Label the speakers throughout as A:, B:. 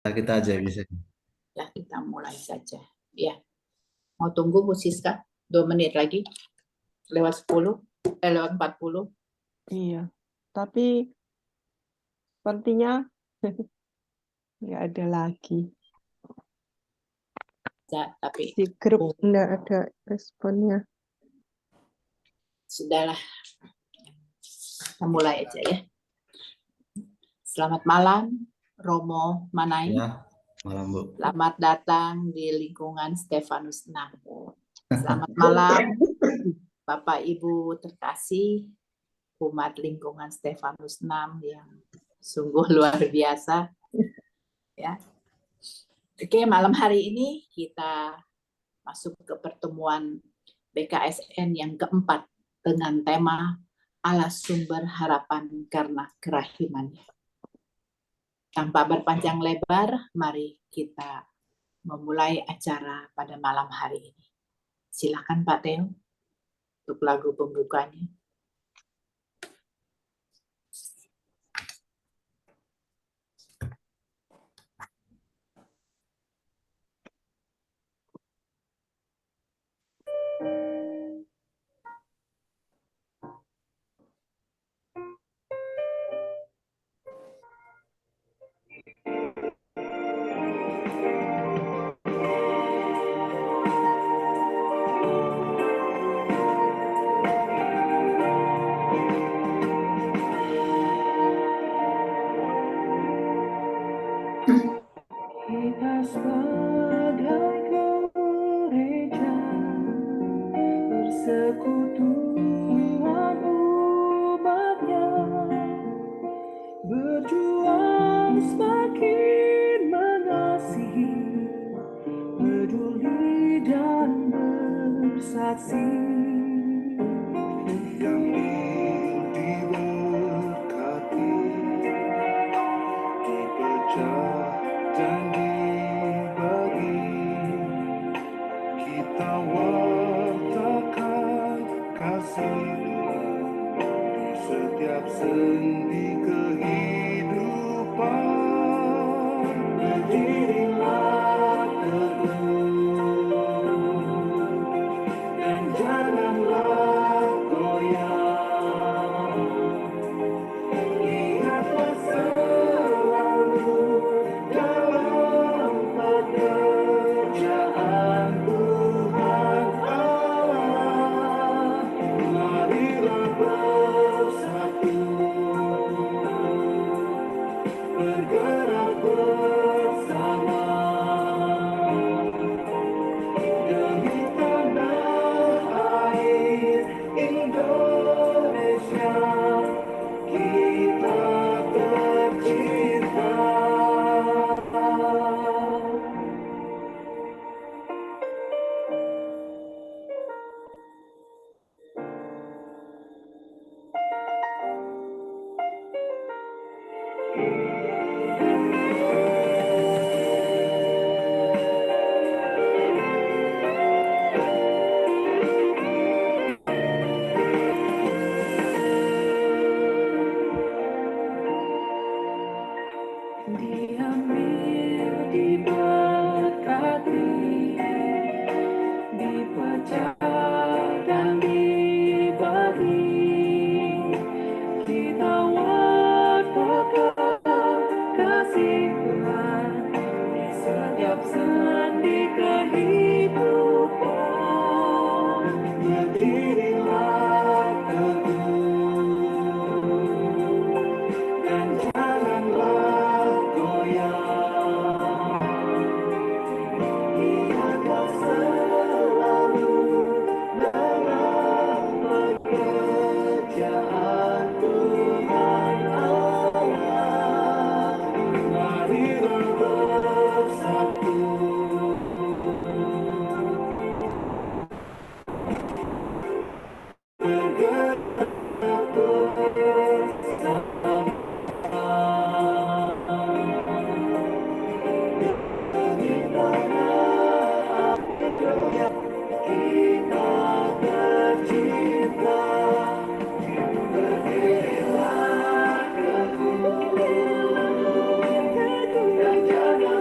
A: Nah, kita aja bisa.
B: Ya, kita mulai saja. Ya, mau tunggu Bu Siska 2 menit lagi, lewat 10, lewat 40.
C: Iya, tapi sepertinya nggak ada lagi.
B: Ya, tapi
C: Di grup nggak ada responnya.
B: sudahlah, kita mulai aja ya. Selamat malam, Romo Manai.
A: Ya, malam Bu.
B: Selamat datang di lingkungan Stefanus 6. Selamat malam, Bapak Ibu terkasih, umat lingkungan Stefanus 6 yang sungguh luar biasa. Ya. Oke, malam hari ini kita masuk ke pertemuan BKSN yang keempat dengan tema Allah sumber harapan karena kerahimannya. Tanpa berpanjang lebar, mari kita memulai acara pada malam hari ini. Silakan Pak Teo untuk lagu pembukanya.
D: Kita sebagai gereja persekutuan umatnya berjuang semakin mengasihi, peduli dan bersaksi. Kami diberkati, dipecah dan dibagi, kita wartakan kasih di setiap sendi kehidupan. Berdirilah teguh dan janganlah goyah. Ingatlah selalu dalam pekerjaan Tuhan Allah. Marilah bersatu, bergerak bersama demi tanah air Indonesia kita tercinta. Diambil, diberkati, dipecah dan dibagi, kita wartakan kasih Tuhan di setiap sendi kehidupan. Berdirilah teguh dan janganlah goyah. Ingatlah selalu dalam pekerjaan Tuhan Allah. Marilah bersatu, bergerak bersama demi tanah air kita tercinta. Berdirilah teguh dan jangan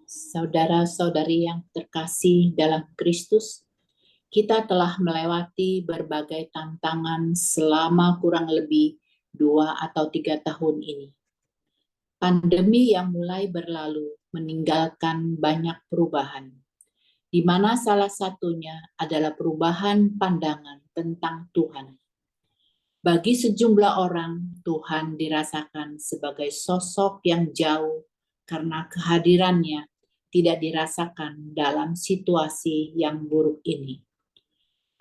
B: Saudara-saudari yang terkasih dalam Kristus, kita telah melewati berbagai tantangan selama kurang lebih 2 atau 3 tahun ini. Pandemi yang mulai berlalu meninggalkan banyak perubahan, di mana salah satunya adalah perubahan pandangan tentang Tuhan. Bagi sejumlah orang, Tuhan dirasakan sebagai sosok yang jauh karena kehadirannya tidak dirasakan dalam situasi yang buruk ini.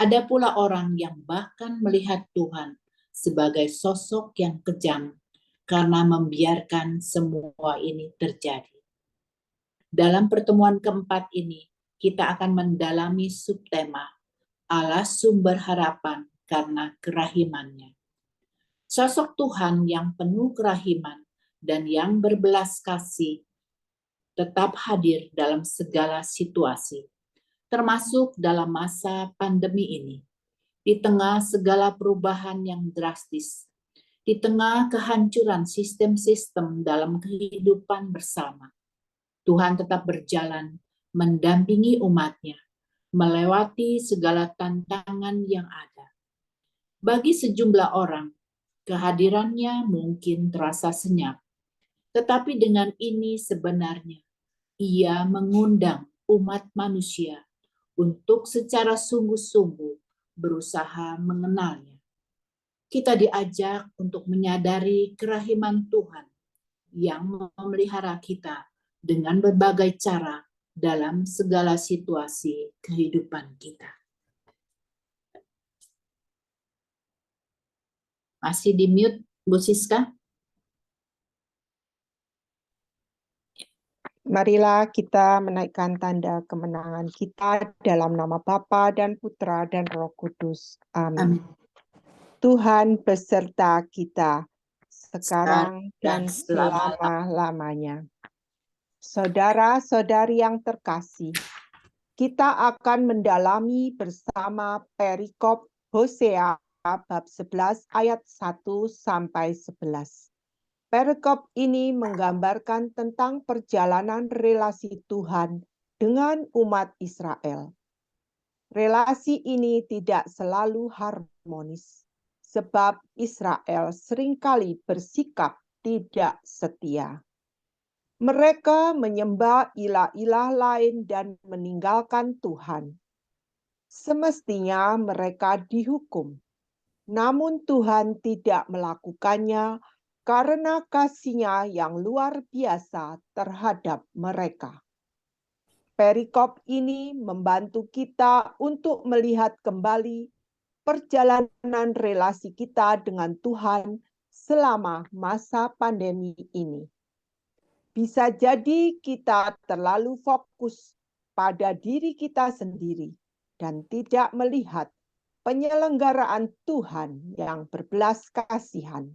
B: Ada pula orang yang bahkan melihat Tuhan sebagai sosok yang kejam karena membiarkan semua ini terjadi. Dalam pertemuan keempat ini, kita akan mendalami subtema Allah sumber harapan karena kerahimannya. Sosok Tuhan yang penuh kerahiman dan yang berbelas kasih tetap hadir dalam segala situasi, termasuk dalam masa pandemi ini. Di tengah segala perubahan yang drastis, di tengah kehancuran sistem-sistem dalam kehidupan bersama, Tuhan tetap berjalan mendampingi umatnya, melewati segala tantangan yang ada. Bagi sejumlah orang, kehadirannya mungkin terasa senyap, tetapi dengan ini sebenarnya ia mengundang umat manusia untuk secara sungguh-sungguh berusaha mengenalnya. Kita diajak untuk menyadari kerahiman Tuhan yang memelihara kita dengan berbagai cara dalam segala situasi kehidupan kita. Masih di mute, Bu Siska?
C: Marilah kita menaikkan tanda kemenangan kita dalam nama Bapa dan Putra dan Roh Kudus. Amin.
B: Amin.
C: Tuhan beserta kita sekarang
B: Dan
C: dan selama-lamanya. Saudara-saudari yang terkasih, kita akan mendalami bersama perikop Hosea bab 11 ayat 1 sampai 11. Perikop ini menggambarkan tentang perjalanan relasi Tuhan dengan umat Israel. Relasi ini tidak selalu harmonis, sebab Israel seringkali bersikap tidak setia. Mereka menyembah ilah-ilah lain dan meninggalkan Tuhan. Semestinya mereka dihukum, namun Tuhan tidak melakukannya karena kasih-Nya yang luar biasa terhadap mereka. Perikop ini membantu kita untuk melihat kembali perjalanan relasi kita dengan Tuhan selama masa pandemi ini. Bisa jadi kita terlalu fokus pada diri kita sendiri dan tidak melihat penyelenggaraan Tuhan yang berbelas kasihan.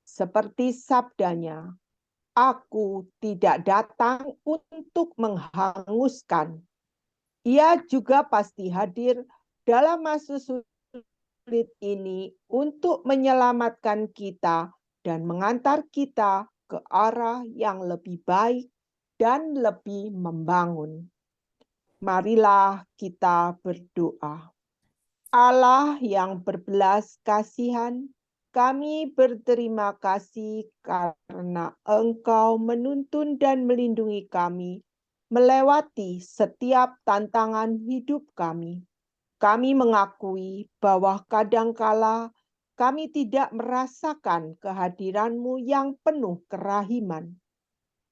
C: Seperti sabdanya, aku tidak datang untuk menghanguskan. Ia juga pasti hadir dalam masa sulit ini untuk menyelamatkan kita dan mengantar kita ke arah yang lebih baik dan lebih membangun. Marilah kita berdoa. Allah yang berbelas kasihan, kami berterima kasih karena Engkau menuntun dan melindungi kami melewati setiap tantangan hidup kami. Kami mengakui bahwa kadangkala kami tidak merasakan kehadiran-Mu yang penuh kerahiman.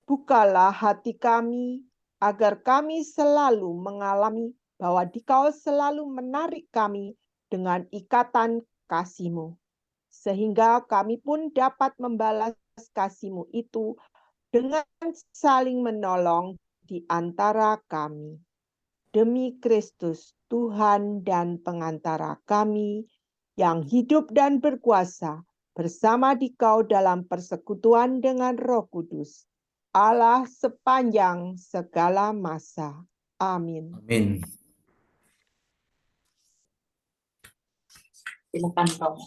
C: Bukalah hati kami agar kami selalu mengalami bahwa Dikau selalu menarik kami dengan ikatan kasih-Mu, sehingga kami pun dapat membalas kasih-Mu itu dengan saling menolong di antara kami. Demi Kristus, Tuhan dan pengantara kami, yang hidup dan berkuasa bersama Dikau dalam persekutuan dengan Roh Kudus, Allah sepanjang segala masa. Amin.
A: Amin.
B: Silakan Romo.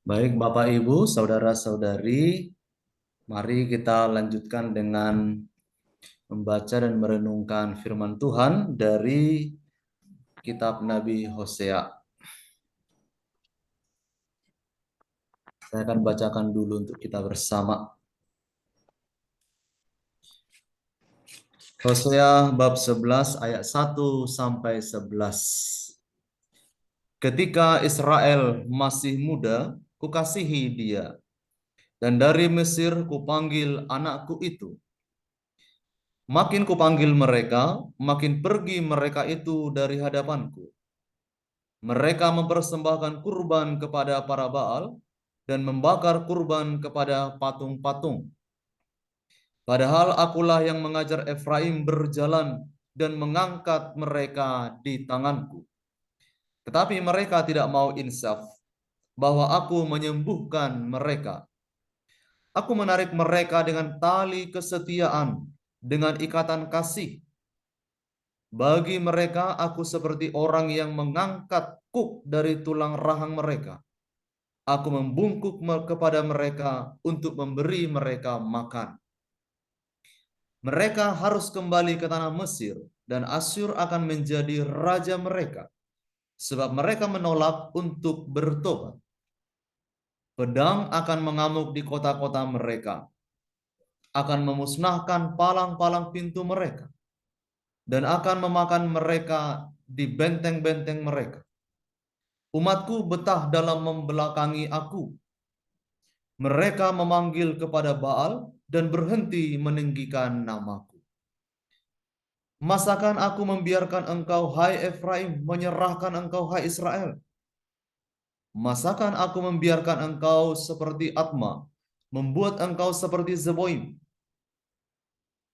A: Baik Bapak Ibu, saudara-saudari, Mari kita lanjutkan dengan membaca dan merenungkan firman Tuhan dari kitab Nabi Hosea. Saya akan bacakan dulu untuk kita bersama. Hosea bab 11 ayat 1 sampai 11. Ketika Israel masih muda, kukasihi dia, dan dari Mesir kupanggil anakku itu. Makin kupanggil mereka, makin pergi mereka itu dari hadapanku. Mereka mempersembahkan kurban kepada para Baal dan membakar kurban kepada patung-patung. Padahal akulah yang mengajar Efraim berjalan dan mengangkat mereka di tanganku. Tetapi mereka tidak mau insaf bahwa aku menyembuhkan mereka. Aku menarik mereka dengan tali kesetiaan, dengan ikatan kasih. Bagi mereka aku seperti orang yang mengangkat kuk dari tulang rahang mereka. Aku membungkuk kepada mereka untuk memberi mereka makan. Mereka harus kembali ke tanah Mesir, dan Asyur akan menjadi raja mereka, sebab mereka menolak untuk bertobat. Pedang akan mengamuk di kota-kota mereka, akan memusnahkan palang-palang pintu mereka, dan akan memakan mereka di benteng-benteng mereka. Umatku betah dalam membelakangi aku. Mereka memanggil kepada Baal dan berhenti meninggikan namaku. Masakan aku membiarkan engkau, hai Efraim, menyerahkan engkau, hai Israel? Masakan aku membiarkan engkau seperti Atma, membuat engkau seperti Zeboim?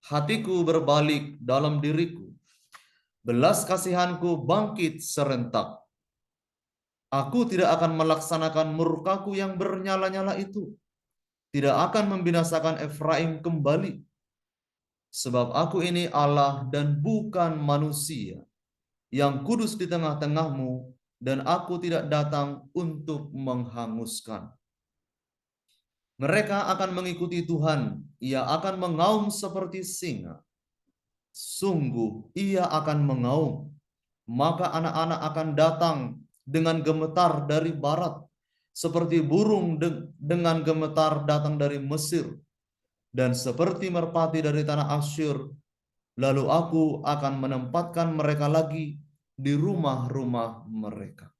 A: Hatiku berbalik dalam diriku, belas kasihanku bangkit serentak. Aku tidak akan melaksanakan murkaku yang bernyala-nyala itu, tidak akan membinasakan Efraim kembali. Sebab aku ini Allah dan bukan manusia, yang kudus di tengah-tengahmu, dan aku tidak datang untuk menghanguskan. Mereka akan mengikuti Tuhan, ia akan mengaum seperti singa. Sungguh ia akan mengaum, maka anak-anak akan datang dengan gemetar dari barat, seperti burung dengan gemetar datang dari Mesir, dan seperti merpati dari tanah Asyur. Lalu aku akan menempatkan mereka lagi di rumah-rumah mereka.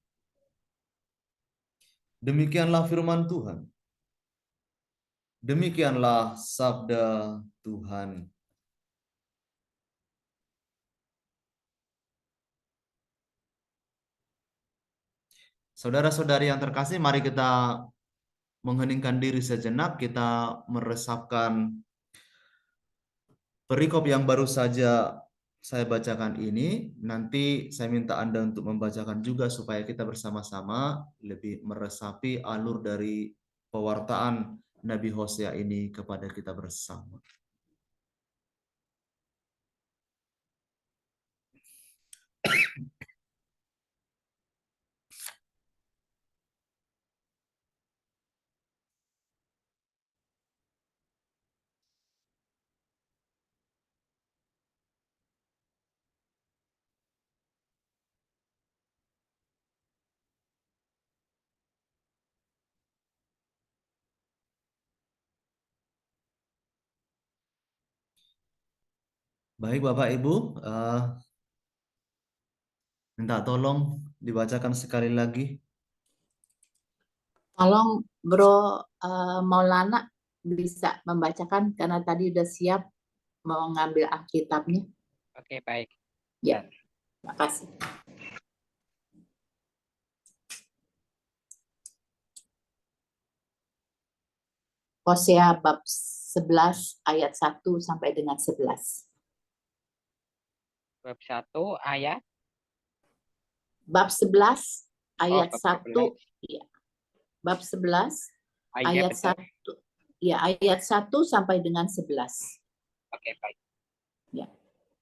A: Demikianlah firman Tuhan. Demikianlah sabda Tuhan. Saudara-saudari yang terkasih, mari kita mengheningkan diri sejenak, kita meresapkan perikop yang baru saja saya bacakan ini. Nanti saya minta Anda untuk membacakan juga supaya kita bersama-sama lebih meresapi alur dari pewartaan Nabi Hosea ini kepada kita bersama. Baik Bapak Ibu, minta tolong dibacakan sekali lagi.
B: Tolong Bro Maulana bisa membacakan karena tadi udah siap mau ngambil Alkitabnya.
E: Oke, baik.
B: Ya, terima kasih. Hosea bab 11 ayat 1 sampai dengan 11.
E: Bab 1 ayat
B: Bab 11 ayat
E: bab
B: 1 ya. Bab 11 ayat
E: betul.
B: 1 ya, ayat 1 sampai dengan 11.
E: Oke, baik.
B: Ya.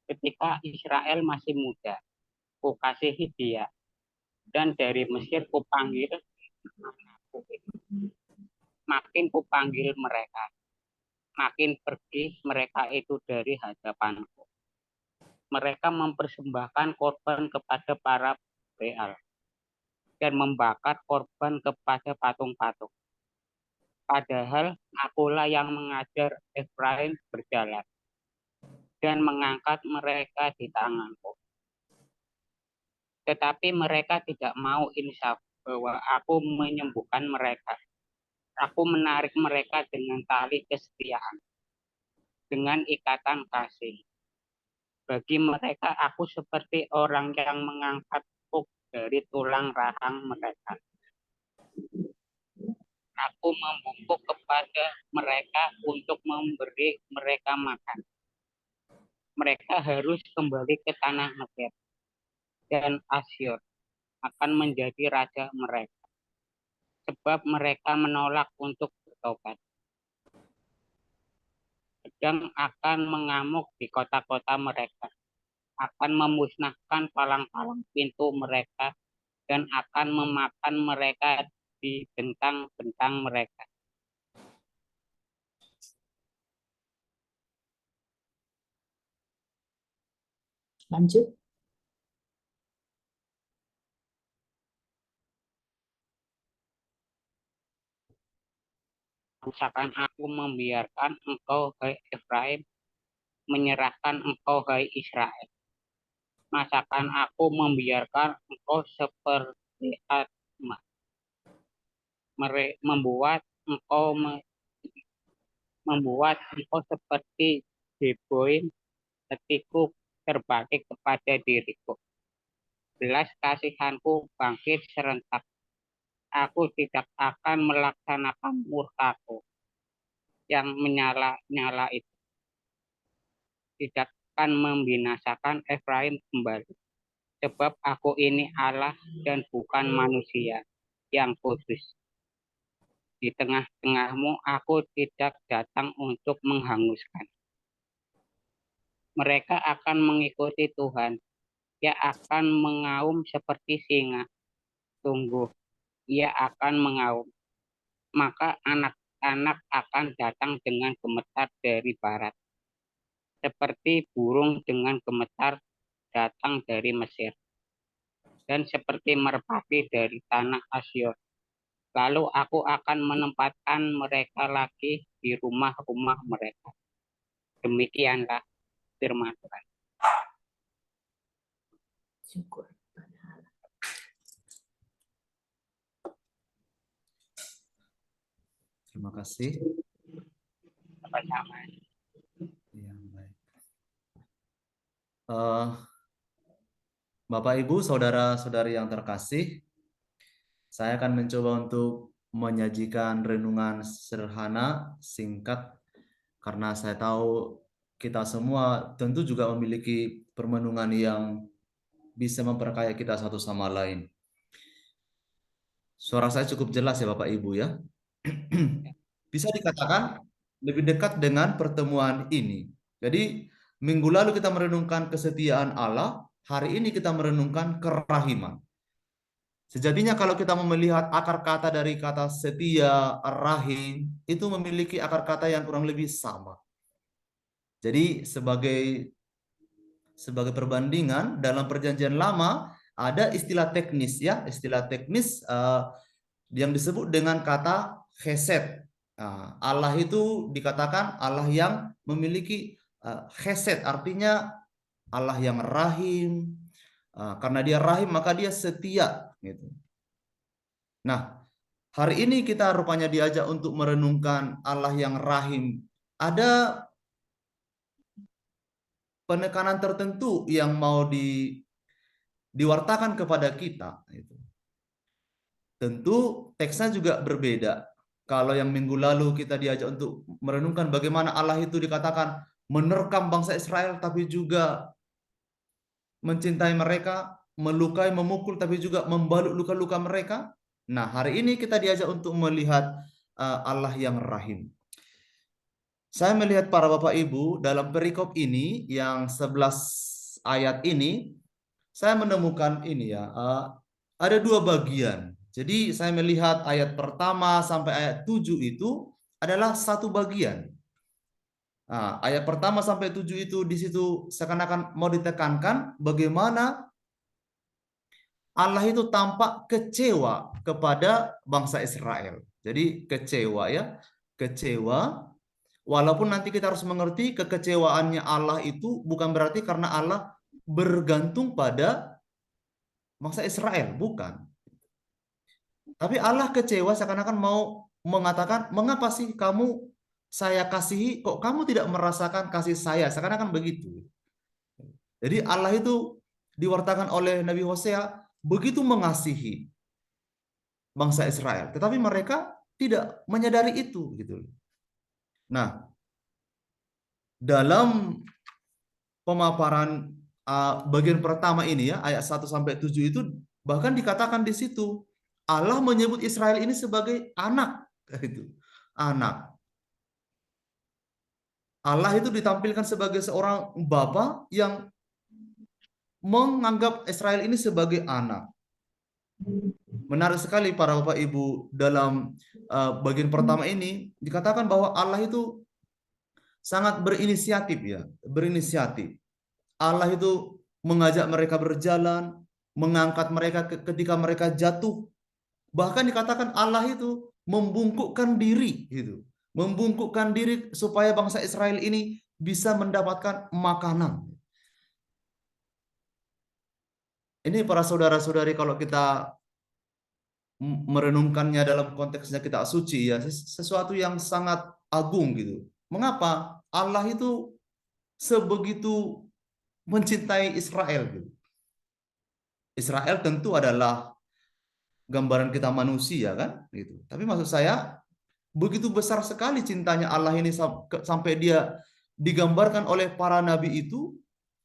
E: Ketika Israel masih muda, kukasihi dia, dan dari Mesir kupanggil anakku. Makin kupanggil mereka, makin pergi mereka itu dari hadapanku. Mereka mempersembahkan korban kepada para Baal dan membakar korban kepada patung-patung. Padahal akulah yang mengajar Efraim berjalan dan mengangkat mereka di tanganku. Tetapi mereka tidak mau insaf bahwa aku menyembuhkan mereka. Aku menarik mereka dengan tali kesetiaan, dengan ikatan kasih. Bagi mereka aku seperti orang yang mengangkat hook dari tulang rahang mereka. Aku membungkuk kepada mereka untuk memberi mereka makan. Mereka harus kembali ke tanah Mesir, dan Asyur akan menjadi raja mereka, sebab mereka menolak untuk bertobat. Pedang akan mengamuk di kota-kota mereka, akan memusnahkan palang-palang pintu mereka, dan akan memakan mereka di bentang-bentang mereka.
B: Lanjut.
E: Masakan aku membiarkan engkau, hai Efraim, menyerahkan engkau, hai Israel. Masakan aku membiarkan engkau seperti Adma, membuat engkau seperti Zeboim, hatiku terbalik kepada diriku. Belas kasihanku bangkit serentak. Aku tidak akan melaksanakan murkaku yang menyala-nyala itu. Tidak akan membinasakan Efraim kembali. Sebab aku ini Allah dan bukan manusia yang kudus. Di tengah-tengahmu aku tidak datang untuk menghanguskan. Mereka akan mengikuti Tuhan. Ia akan mengaum seperti singa. Tunggu, ia akan mengaum. Maka anak-anak akan datang dengan gemetar dari barat. Seperti burung dengan gemetar datang dari Mesir. Dan seperti merpati dari tanah Asyur. Lalu aku akan menempatkan mereka lagi di rumah-rumah mereka. Demikianlah firman Tuhan.
B: Syukur pada Allah.
A: Terima kasih.
E: Sama-sama.
A: Ya, baik. Bapak, Ibu, saudara-saudari yang terkasih, saya akan mencoba untuk menyajikan renungan sederhana, singkat, karena saya tahu kita semua tentu juga memiliki permenungan yang bisa memperkaya kita satu sama lain. Suara saya cukup jelas ya Bapak Ibu ya. Bisa dikatakan lebih dekat dengan pertemuan ini. Jadi minggu lalu kita merenungkan kesetiaan Allah, hari ini kita merenungkan kerahiman. Sejatinya kalau kita melihat akar kata dari kata setia, rahim, itu memiliki akar kata yang kurang lebih sama. Jadi sebagai perbandingan dalam perjanjian lama ada istilah teknis ya, istilah teknis yang disebut dengan kata chesed. Allah itu dikatakan Allah yang memiliki chesed, artinya Allah yang rahim. Karena dia rahim maka dia setia gitu. Nah, hari ini kita rupanya diajak untuk merenungkan Allah yang rahim. Ada penekanan tertentu yang mau diwartakan kepada kita. Tentu teksnya juga berbeda. Kalau yang minggu lalu kita diajak untuk merenungkan bagaimana Allah itu dikatakan menerkam bangsa Israel, tapi juga mencintai mereka, melukai, memukul, tapi juga membalut luka-luka mereka. Nah, hari ini kita diajak untuk melihat Allah yang rahim. Saya melihat para Bapak Ibu dalam perikop ini yang 11 ayat ini, saya menemukan ini ya, ada dua bagian. Jadi saya melihat ayat pertama sampai ayat 7 itu adalah satu bagian. Nah, ayat pertama sampai 7 itu di situ seakan-akan mau ditekankan bagaimana Allah itu tampak kecewa kepada bangsa Israel. Jadi kecewa ya, kecewa. Walaupun nanti kita harus mengerti kekecewaannya Allah itu bukan berarti karena Allah bergantung pada bangsa Israel, bukan. Tapi Allah kecewa seakan-akan mau mengatakan, mengapa sih kamu saya kasihi, kok kamu tidak merasakan kasih saya? Seakan-akan begitu. Jadi Allah itu diwartakan oleh Nabi Hosea begitu mengasihi bangsa Israel, tetapi mereka tidak menyadari itu, gitu. Nah, dalam pemaparan bagian pertama ini ya, ayat 1 sampai 7 itu bahkan dikatakan di situ Allah menyebut Israel ini sebagai anak, itu. Anak. Allah itu ditampilkan sebagai seorang bapa yang menganggap Israel ini sebagai anak. Menarik sekali para Bapak Ibu, dalam bagian pertama ini dikatakan bahwa Allah itu sangat berinisiatif ya, berinisiatif. Allah itu mengajak mereka berjalan, mengangkat mereka ketika mereka jatuh. Bahkan dikatakan Allah itu membungkukkan diri gitu. Membungkukkan diri supaya bangsa Israel ini bisa mendapatkan makanan. Ini para saudara-saudari kalau kita merenungkannya dalam konteksnya kitab suci ya, sesuatu yang sangat agung gitu. Mengapa Allah itu sebegitu mencintai Israel gitu. Israel tentu adalah gambaran kita manusia kan gitu. Tapi maksud saya begitu besar sekali cintanya Allah ini sampai dia digambarkan oleh para nabi itu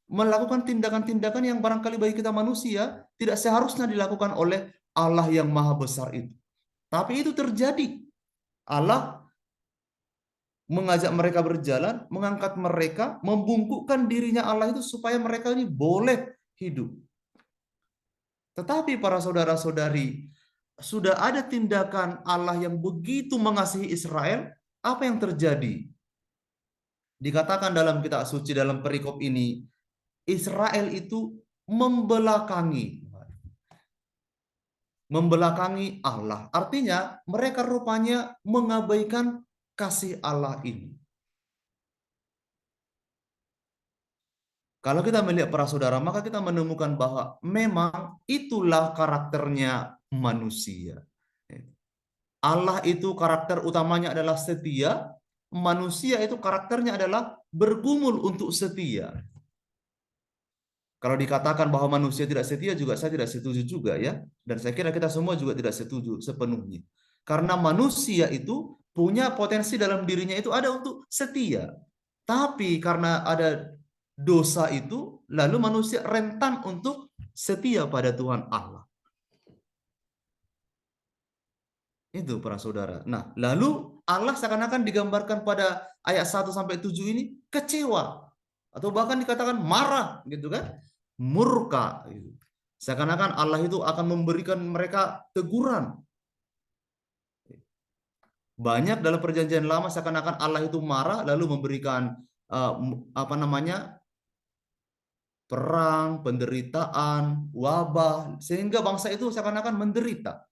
A: melakukan tindakan-tindakan yang barangkali bagi kita manusia tidak seharusnya dilakukan oleh Allah yang maha besar itu. Tapi itu terjadi. Allah mengajak mereka berjalan, mengangkat mereka, membungkukkan dirinya Allah itu supaya mereka ini boleh hidup. Tetapi para saudara-saudari, sudah ada tindakan Allah yang begitu mengasihi Israel, apa yang terjadi? Dikatakan dalam kitab suci dalam perikop ini, Israel itu membelakangi Allah. Artinya mereka rupanya mengabaikan kasih Allah ini. Kalau kita melihat para saudara, maka kita menemukan bahwa memang itulah karakternya manusia. Allah itu karakter utamanya adalah setia, manusia itu karakternya adalah bergumul untuk setia. Kalau dikatakan bahwa manusia tidak setia juga saya tidak setuju juga ya. Dan saya kira kita semua juga tidak setuju sepenuhnya. Karena manusia itu punya potensi dalam dirinya itu ada untuk setia. Tapi karena ada dosa itu, lalu manusia rentan untuk setia pada Tuhan Allah. Itu para saudara. Nah, lalu Allah seakan-akan digambarkan pada ayat 1 sampai 7 ini kecewa atau bahkan dikatakan marah gitu kan? Murka gitu. Seakan-akan Allah itu akan memberikan mereka teguran. Banyak dalam perjanjian lama seakan-akan Allah itu marah lalu memberikan perang, penderitaan, wabah sehingga bangsa itu seakan-akan menderita.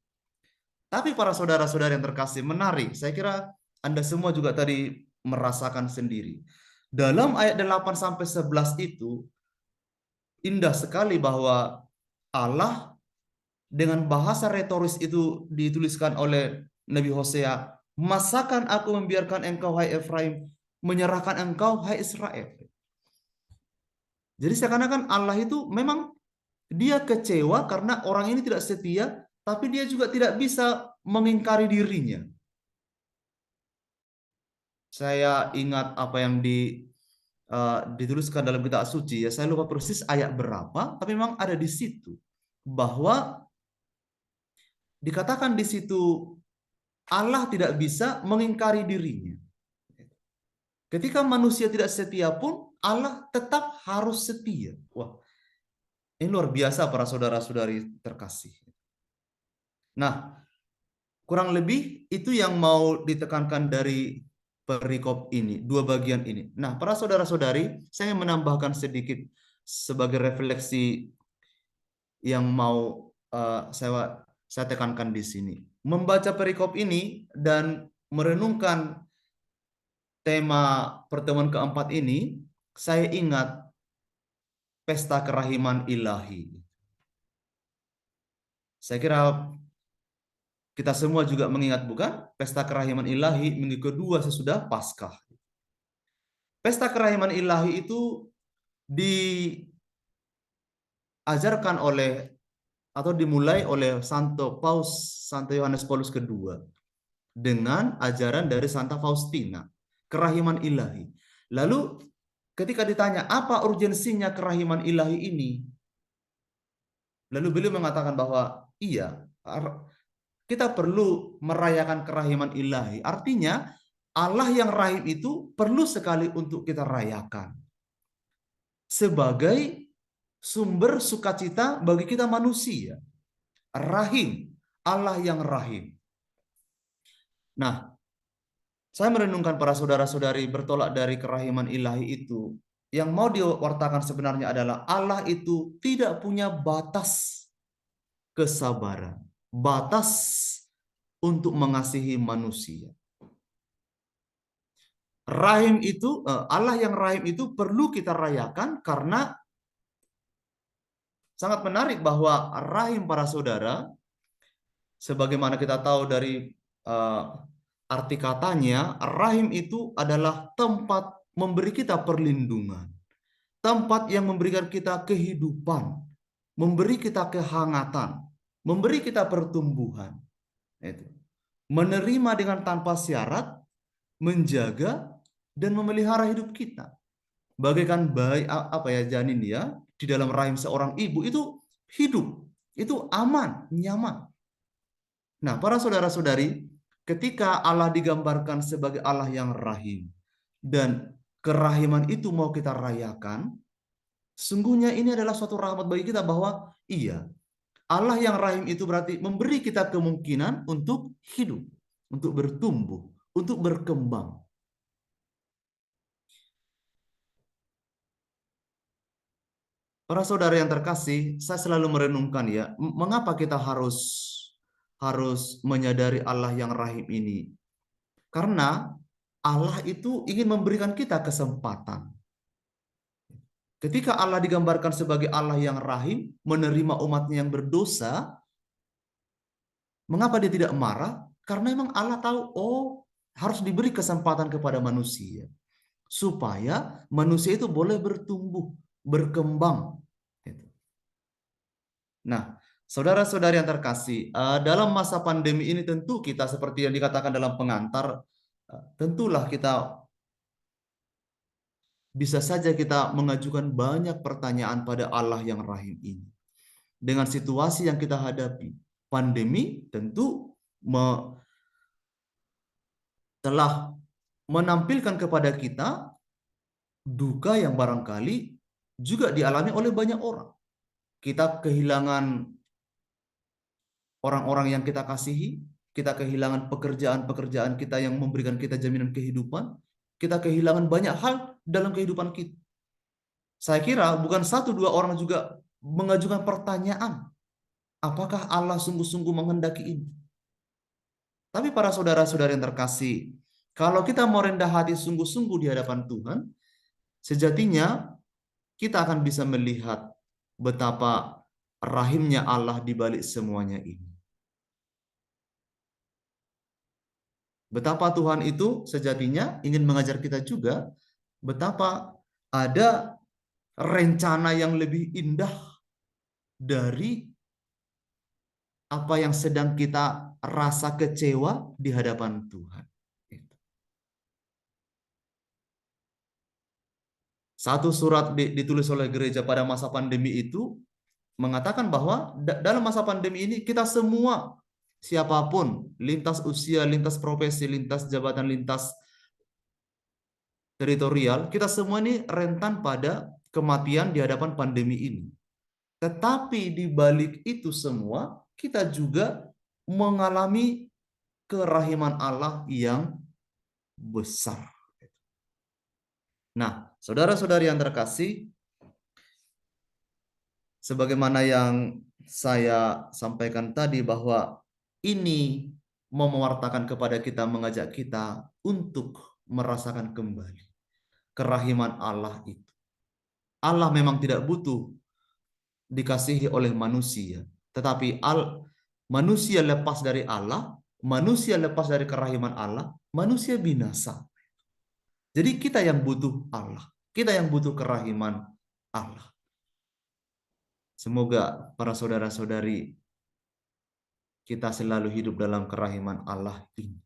A: Tapi para saudara-saudara yang terkasih, menarik. Saya kira Anda semua juga tadi merasakan sendiri. Dalam ayat 8 sampai 11 itu indah sekali bahwa Allah dengan bahasa retoris itu dituliskan oleh Nabi Hosea, "Masakan aku membiarkan engkau hai Efraim, menyerahkan engkau hai Israel." Jadi seakan-akan Allah itu memang dia kecewa karena orang ini tidak setia, tapi dia juga tidak bisa mengingkari dirinya. Saya ingat apa yang dituliskan dalam kitab suci ya, saya lupa persis ayat berapa, tapi memang ada di situ bahwa dikatakan di situ Allah tidak bisa mengingkari dirinya. Ketika manusia tidak setia pun Allah tetap harus setia. Wah, ini luar biasa para saudara-saudari terkasih. Nah, kurang lebih itu yang mau ditekankan dari perikop ini, dua bagian ini. Nah, para saudara-saudari, saya ingin menambahkan sedikit sebagai refleksi yang mau saya tekankan di sini. Membaca perikop ini dan merenungkan tema pertemuan keempat ini, saya ingat pesta kerahiman ilahi. Saya kira kita semua juga mengingat, bukan? Pesta kerahiman ilahi minggu kedua sesudah Paskah. Pesta kerahiman ilahi itu diajarkan oleh atau dimulai oleh Santo Yohanes Paulus II dengan ajaran dari Santa Faustina, kerahiman ilahi. Lalu ketika ditanya apa urgensinya kerahiman ilahi ini, lalu beliau mengatakan bahwa iya, kita perlu merayakan kerahiman ilahi. Artinya Allah yang rahim itu perlu sekali untuk kita rayakan sebagai sumber sukacita bagi kita manusia. Rahim, Allah yang rahim. Nah, saya merenungkan para saudara-saudari bertolak dari kerahiman ilahi itu. Yang mau diwartakan sebenarnya adalah Allah itu tidak punya batas kesabaran, batas untuk mengasihi manusia. Rahim itu, Allah yang rahim itu perlu kita rayakan karena sangat menarik bahwa rahim para saudara, sebagaimana kita tahu dari arti katanya, rahim itu adalah tempat memberi kita perlindungan, tempat yang memberikan kita kehidupan, memberi kita kehangatan, memberi kita pertumbuhan. Itu. Menerima dengan tanpa syarat, menjaga dan memelihara hidup kita. Bagaikan bayi janin ya di dalam rahim seorang ibu itu hidup, itu aman, nyaman. Nah, para saudara-saudari, ketika Allah digambarkan sebagai Allah yang rahim dan kerahiman itu mau kita rayakan, sungguhnya ini adalah suatu rahmat bagi kita bahwa iya, Allah yang rahim itu berarti memberi kita kemungkinan untuk hidup, untuk bertumbuh, untuk berkembang. Para saudara yang terkasih, saya selalu merenungkan ya, mengapa kita harus menyadari Allah yang rahim ini? Karena Allah itu ingin memberikan kita kesempatan. Ketika Allah digambarkan sebagai Allah yang rahim, menerima umatnya yang berdosa, mengapa dia tidak marah? Karena memang Allah tahu, harus diberi kesempatan kepada manusia. Supaya manusia itu boleh bertumbuh, berkembang. Nah, saudara-saudari yang terkasih, dalam masa pandemi ini tentu kita seperti yang dikatakan dalam pengantar, tentulah kita bisa saja kita mengajukan banyak pertanyaan pada Allah yang rahim ini. Dengan situasi yang kita hadapi, pandemi tentu telah menampilkan kepada kita duka yang barangkali juga dialami oleh banyak orang. Kita kehilangan orang-orang yang kita kasihi, kita kehilangan pekerjaan-pekerjaan kita yang memberikan kita jaminan kehidupan, kita kehilangan banyak hal dalam kehidupan kita. Saya kira bukan satu dua orang juga mengajukan pertanyaan, apakah Allah sungguh-sungguh menghendaki ini? Tapi para saudara-saudara yang terkasih, kalau kita mau rendah hati sungguh-sungguh di hadapan Tuhan, sejatinya kita akan bisa melihat betapa rahimnya Allah di balik semuanya ini. Betapa Tuhan itu sejatinya ingin mengajar kita juga betapa ada rencana yang lebih indah dari apa yang sedang kita rasa kecewa di hadapan Tuhan. Satu surat ditulis oleh gereja pada masa pandemi itu mengatakan bahwa dalam masa pandemi ini kita semua, siapapun, lintas usia, lintas profesi, lintas jabatan, lintas teritorial, kita semua ini rentan pada kematian di hadapan pandemi ini. Tetapi di balik itu semua, kita juga mengalami kerahiman Allah yang besar. Nah, saudara-saudari yang terkasih, sebagaimana yang saya sampaikan tadi bahwa ini mau mewartakan kepada kita, mengajak kita untuk merasakan kembali kerahiman Allah itu. Allah memang tidak butuh dikasihi oleh manusia, tetapi manusia lepas dari Allah, manusia lepas dari kerahiman Allah, manusia binasa. Jadi kita yang butuh Allah, kita yang butuh kerahiman Allah. Semoga para saudara-saudari kita selalu hidup dalam kerahiman Allah ini.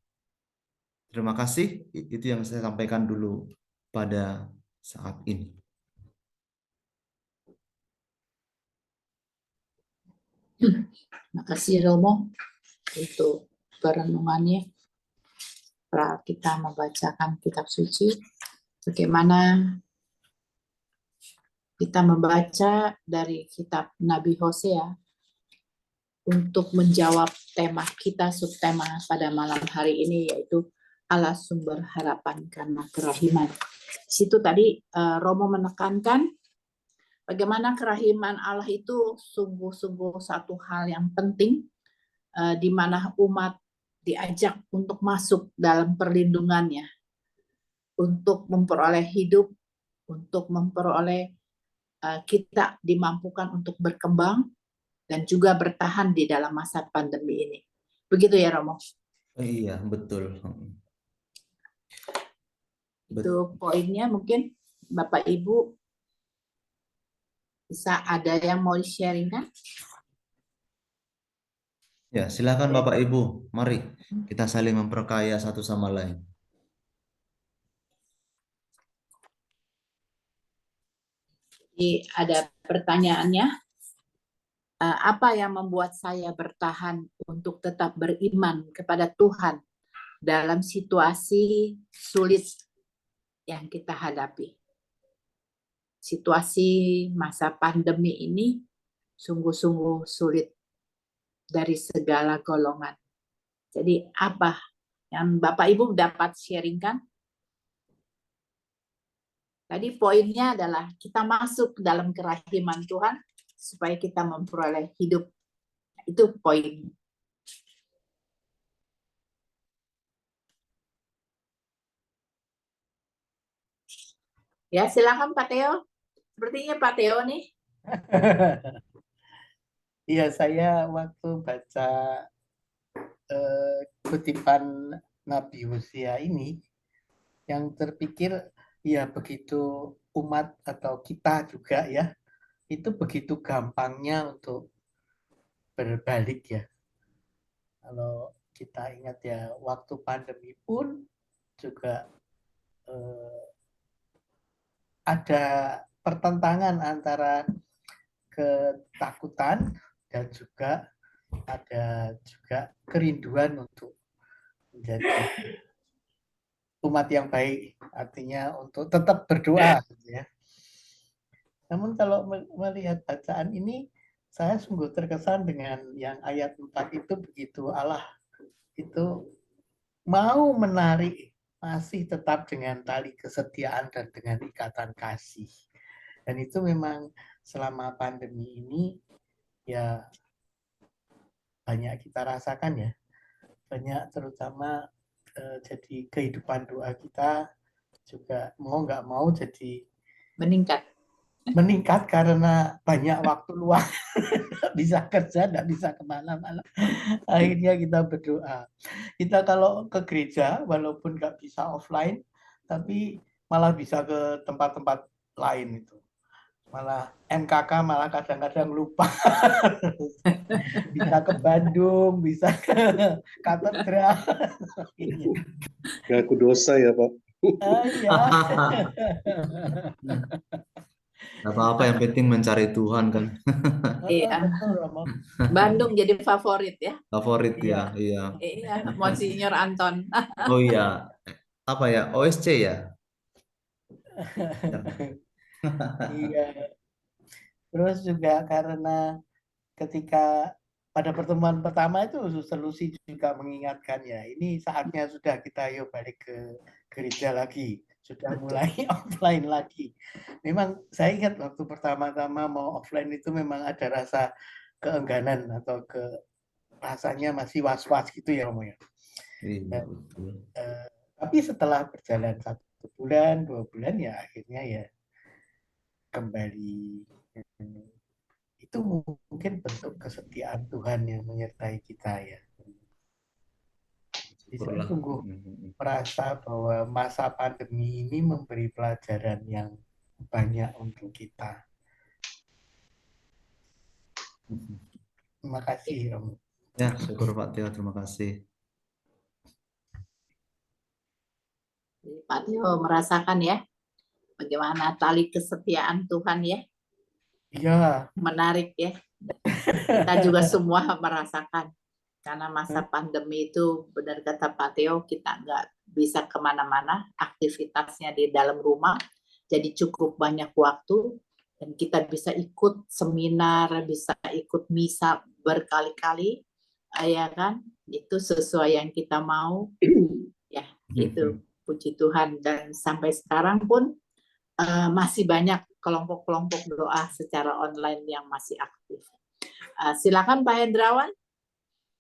A: Terima kasih, itu yang saya sampaikan dulu pada saat ini.
B: Terima kasih Romo untuk perenungannya. Setelah kita membacakan kitab suci, bagaimana kita membaca dari kitab Nabi Hosea untuk menjawab tema kita, subtema pada malam hari ini, yaitu Allah sumber harapan karena kerahiman. Di situ tadi Romo menekankan bagaimana kerahiman Allah itu sungguh-sungguh satu hal yang penting, di mana umat diajak untuk masuk dalam perlindungannya, untuk memperoleh hidup, untuk memperoleh kita dimampukan untuk berkembang dan juga bertahan di dalam masa pandemi ini. Begitu ya Romo?
A: Iya, betul.
B: Itu poinnya. Mungkin Bapak Ibu bisa ada yang mau sharing kan?
A: Ya, silakan Bapak Ibu. Mari kita saling memperkaya satu sama lain.
B: Jadi ada pertanyaannya, apa yang membuat saya bertahan untuk tetap beriman kepada Tuhan dalam situasi sulit yang kita hadapi? Situasi masa pandemi ini sungguh-sungguh sulit dari segala golongan. Jadi apa yang Bapak Ibu dapat sharingkan? Tadi poinnya adalah kita masuk ke dalam kerahiman Tuhan supaya kita memperoleh hidup. Itu poin. Ya, silakan Pak Teo. Sepertinya Pak Teo nih.
F: Iya, saya waktu baca kutipan Nabi Hosea ini, yang terpikir ya begitu umat atau kita juga ya, itu begitu gampangnya untuk berbalik ya. Kalau kita ingat ya, waktu pandemi pun juga ada pertentangan antara ketakutan dan juga ada juga kerinduan untuk menjadi umat yang baik, artinya untuk tetap berdoa gitu ya. Namun kalau melihat bacaan ini, saya sungguh terkesan dengan yang ayat 4 itu, begitu Allah itu mau menarik, masih tetap dengan tali kesetiaan dan dengan ikatan kasih. Dan itu memang selama pandemi ini ya banyak kita rasakan ya. Banyak terutama jadi kehidupan doa kita juga mau nggak mau jadi meningkat karena banyak waktu luang, nggak bisa kerja, nggak bisa kemana-mana. Akhirnya kita berdoa. Kita kalau ke gereja walaupun nggak bisa offline, tapi malah bisa ke tempat-tempat lain itu. Malah MKK malah kadang-kadang lupa. Bisa ke Bandung, bisa ke katedral.
G: Ngaku dosa ya Pak.
F: Iya.
A: Gak apa-apa, yang penting mencari Tuhan kan.
B: Iya.
F: Betul, Romo.
B: Bandung jadi favorit ya.
A: Favorit ya, iya.
B: Iya, Monsinyur Anton.
A: Oh iya, apa ya, OSC ya?
F: Iya. Terus juga karena ketika pada pertemuan pertama itu Suster Lucy juga mengingatkan ya, ini saatnya sudah kita yuk balik ke gereja lagi, sudah mulai offline lagi. Memang saya ingat waktu pertama-tama mau offline itu memang ada rasa keengganan atau rasanya masih was-was gitu ya Romo ya.
A: Iya, betul.
F: Tapi setelah berjalan 1 bulan, 2 bulan ya akhirnya ya kembali. Itu mungkin bentuk kesetiaan Tuhan yang menyertai kita ya. Jadi saya
A: Syukurlah.
F: sungguh merasa bahwa masa pandemi ini memberi pelajaran yang banyak untuk kita. Terima kasih Om.
A: Ya, syukur Pak Tio, terima kasih.
B: Jadi Pak Tio merasakan ya bagaimana tali kesetiaan Tuhan ya,
F: Iya,
B: menarik ya. Kita juga semua merasakan karena masa pandemi itu benar kata Pak Teo, kita nggak bisa kemana-mana, aktivitasnya di dalam rumah, jadi cukup banyak waktu dan kita bisa ikut seminar, bisa ikut misa berkali-kali, ya kan? Itu sesuai yang kita mau, ya itu puji Tuhan. Dan sampai sekarang pun masih banyak kelompok-kelompok doa secara online yang masih aktif. Silakan Pak Hendrawan,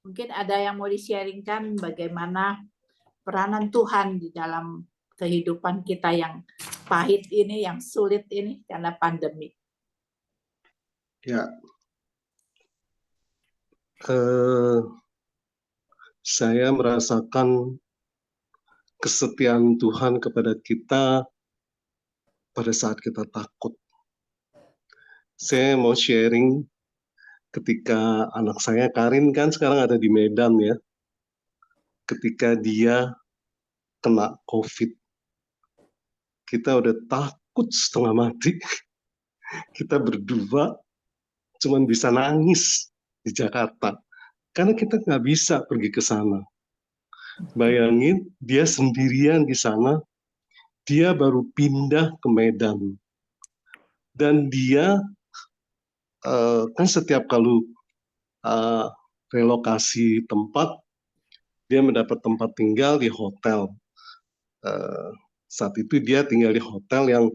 B: mungkin ada yang mau di-sharingkan bagaimana peranan Tuhan di dalam kehidupan kita yang pahit ini, yang sulit ini karena pandemi.
G: Ya, saya merasakan kesetiaan Tuhan kepada kita pada saat kita takut. Saya mau sharing ketika anak saya Karin kan sekarang ada di Medan ya. Ketika dia kena COVID, kita udah takut setengah mati. Kita berdua cuman bisa nangis di Jakarta. Karena kita nggak bisa pergi ke sana. Bayangin, dia sendirian di sana, dia baru pindah ke Medan. Dan dia kan setiap kali relokasi tempat, dia mendapat tempat tinggal di hotel. Saat itu dia tinggal di hotel yang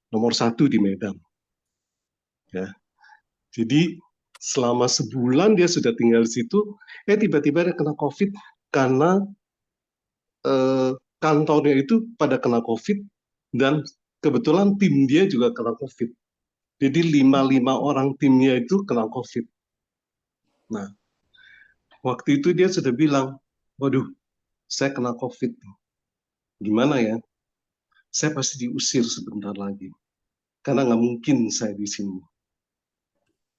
G: nomor 1 di Medan. Ya. Jadi selama sebulan dia sudah tinggal di situ, tiba-tiba dia kena COVID karena kantornya itu pada kena COVID dan kebetulan tim dia juga kena COVID. Jadi 5 orang timnya itu kena COVID. Nah, waktu itu dia sudah bilang, waduh, saya kena COVID. Gimana ya? Saya pasti diusir sebentar lagi. Karena nggak mungkin saya di sini.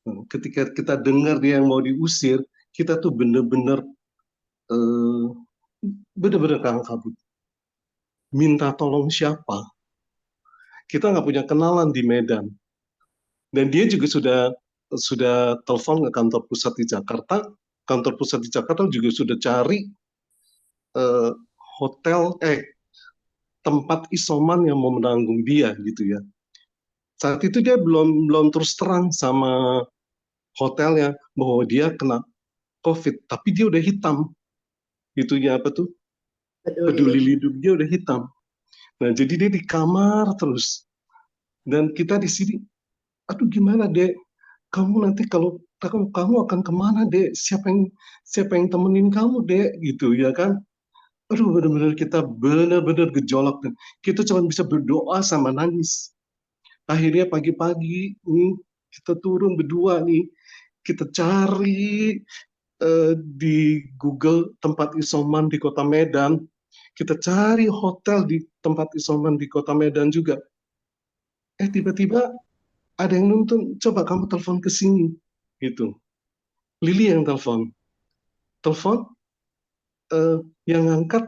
G: Nah, ketika kita dengar dia yang mau diusir, kita tuh benar-benar kalang kabut. Minta tolong siapa? Kita nggak punya kenalan di Medan. Dan dia juga sudah telepon ke kantor pusat di Jakarta. Kantor pusat di Jakarta juga sudah cari tempat isoman yang mau menanggung dia gitu ya. Saat itu dia belum terus terang sama hotelnya bahwa dia kena COVID, tapi dia udah hitam. Itunya apa tuh? Peduli lindung dia udah hitam. Nah, jadi dia di kamar terus. Dan kita di sini, aduh gimana Dek? Kamu nanti kalau kamu akan kemana Dek? Siapa yang temenin kamu Dek? Gitu ya kan? Aduh benar-benar kita benar-benar gejolak dan kita cuma bisa berdoa sama nangis. Akhirnya pagi-pagi kita turun berdua nih, kita cari di Google tempat isoman di Kota Medan, kita cari hotel di tempat isoman di Kota Medan juga. Tiba-tiba ada yang nuntun, coba kamu telepon ke sini, gitu. Lili yang telepon, yang ngangkat.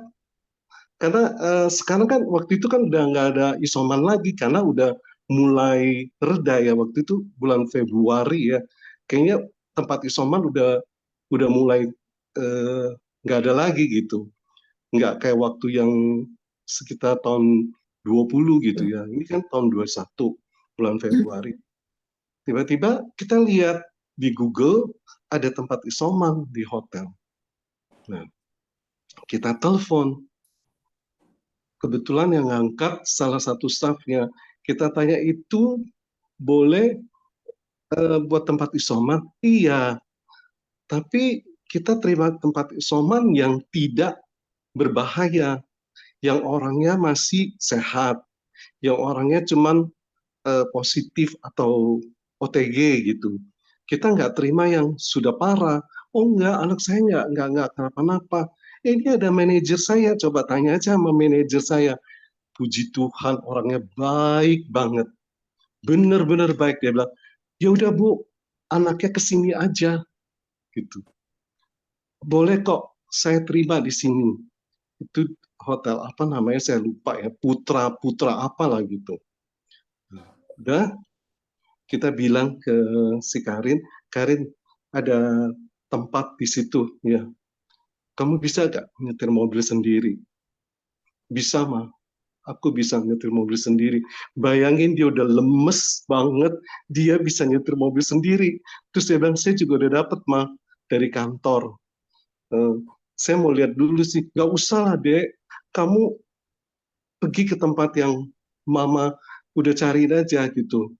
G: Karena sekarang kan waktu itu kan udah nggak ada isoman lagi karena udah mulai reda ya waktu itu bulan Februari ya. Kayaknya tempat isoman udah mulai nggak ada lagi gitu. Nggak kayak waktu yang sekitar tahun 20 gitu ya. Ini kan tahun 21 bulan Februari. Tiba-tiba kita lihat di Google ada tempat isoman di hotel. Nah, kita telepon. kebetulan yang ngangkat salah satu stafnya. Kita tanya, itu boleh buat tempat isoman? Iya, tapi kita terima tempat isoman yang tidak berbahaya, yang orangnya masih sehat, yang orangnya cuman positif atau OTG gitu. Kita nggak terima yang sudah parah. Oh enggak, anak saya nggak kenapa-napa. Ini ada manajer saya, coba tanya aja sama manajer saya. Puji Tuhan, orangnya baik banget, bener-bener baik. Dia bilang, ya udah Bu, anaknya kesini aja, gitu. Boleh kok, saya terima di sini. Itu hotel apa namanya, saya lupa ya, Putra apalah gitu. Udah, kita bilang ke si Karin, Karin ada tempat di situ, ya. Kamu bisa gak nyetir mobil sendiri? Bisa, Ma. Aku bisa nyetir mobil sendiri. Bayangin dia udah lemes banget, dia bisa nyetir mobil sendiri. Terus dia bilang, saya juga udah dapet, Ma, dari kantor. Saya mau lihat dulu sih. Gak usah lah, Dek. Kamu pergi ke tempat yang Mama udah cariin aja gitu.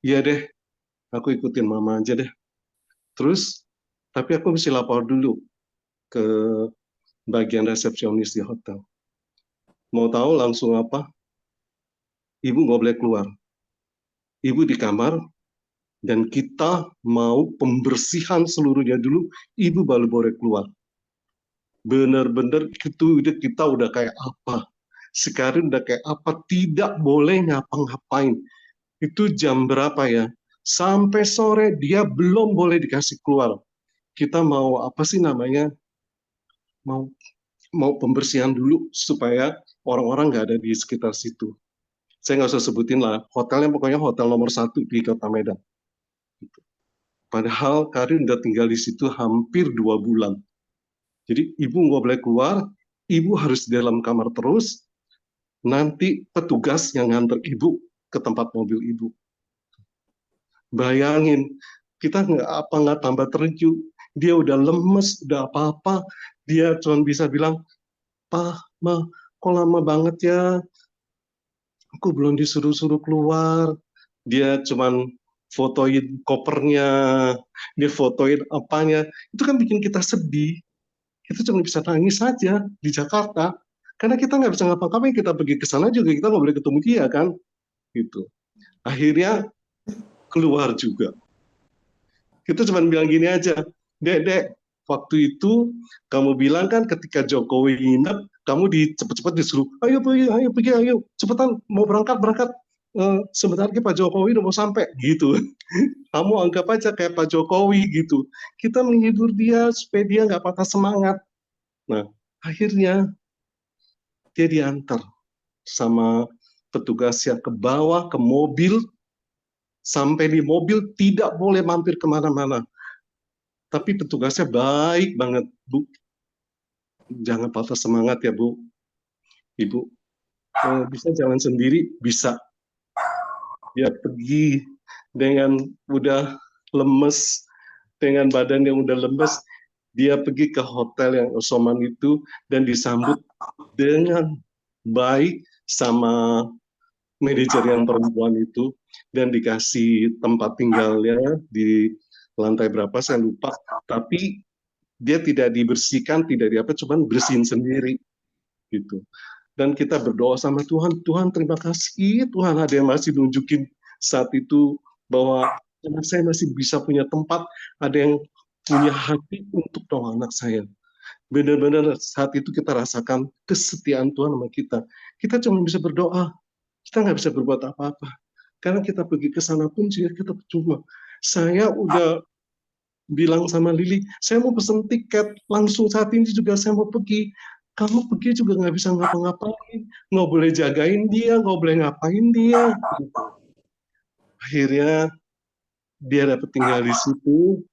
G: Iya deh, aku ikutin Mama aja deh. Terus, tapi aku mesti lapor dulu ke bagian resepsionis di hotel. Mau tahu langsung apa? Ibu nggak boleh keluar. Ibu di kamar, dan kita mau pembersihan seluruhnya dulu, ibu baru boleh keluar. Bener-bener itu kita udah kayak apa? Sekarang udah kayak apa? Tidak boleh ngapa-ngapain. Itu jam berapa ya? Sampai sore dia belum boleh dikasih keluar. Kita mau apa sih namanya? Mau pembersihan dulu supaya orang-orang nggak ada di sekitar situ. Saya nggak usah sebutin lah, hotelnya pokoknya hotel nomor 1 di Kota Medan. Padahal Karin udah tinggal di situ hampir 2 bulan. Jadi ibu nggak boleh keluar, ibu harus di dalam kamar terus, nanti petugas yang nganter ibu ke tempat mobil ibu. Bayangin, kita nggak tambah terkejut, dia udah lemes, udah apa-apa, dia cuma bisa bilang, "Pak, Ma, kok lama banget ya? Aku belum disuruh-suruh keluar." Dia cuman fotoin kopernya, dia fotoin apanya. Itu kan bikin kita sedih. Kita cuma bisa nangis saja di Jakarta. Karena kita nggak bisa ngapa-ngapain, kita pergi ke sana juga kita nggak boleh ketemu dia kan. Gitu. Akhirnya keluar juga. Kita cuma bilang gini aja, Dek, waktu itu kamu bilang kan ketika Jokowi nginep, kamu cepet-cepet disuruh, ayo pergi, ayo, cepetan, mau berangkat, sebentar lagi Pak Jokowi udah mau sampai, gitu. Kamu anggap aja kayak Pak Jokowi, gitu. Kita menghibur dia supaya dia nggak patah semangat. Nah, akhirnya dia diantar sama petugas yang ke bawah, ke mobil, sampai di mobil tidak boleh mampir kemana-mana. Tapi petugasnya baik banget, Bu. Jangan patah semangat ya, Bu. Ibu, bisa jalan sendiri? Bisa. Dia pergi dengan udah lemes, dengan badan yang udah lemes, dia pergi ke hotel yang isoman itu dan disambut dengan baik sama manajer yang perempuan itu, dan dikasih tempat tinggalnya di lantai berapa saya lupa, tapi dia tidak dibersihkan, tidak diapa, cuman bersihin sendiri gitu. Dan kita berdoa sama Tuhan, Tuhan terima kasih, Tuhan ada yang masih nunjukin saat itu bahwa anak saya masih bisa punya tempat, ada yang punya hati untuk doa anak saya. Benar-benar saat itu kita rasakan kesetiaan Tuhan sama kita. Kita cuma bisa berdoa, kita nggak bisa berbuat apa-apa. Karena kita pergi ke sana pun juga kita percuma. Saya udah bilang sama Lili, saya mau pesen tiket, langsung saat ini juga saya mau pergi. Kamu pergi juga nggak bisa ngapa-ngapain, nggak boleh jagain dia, nggak boleh ngapain dia. Akhirnya dia dapat tinggal di situ,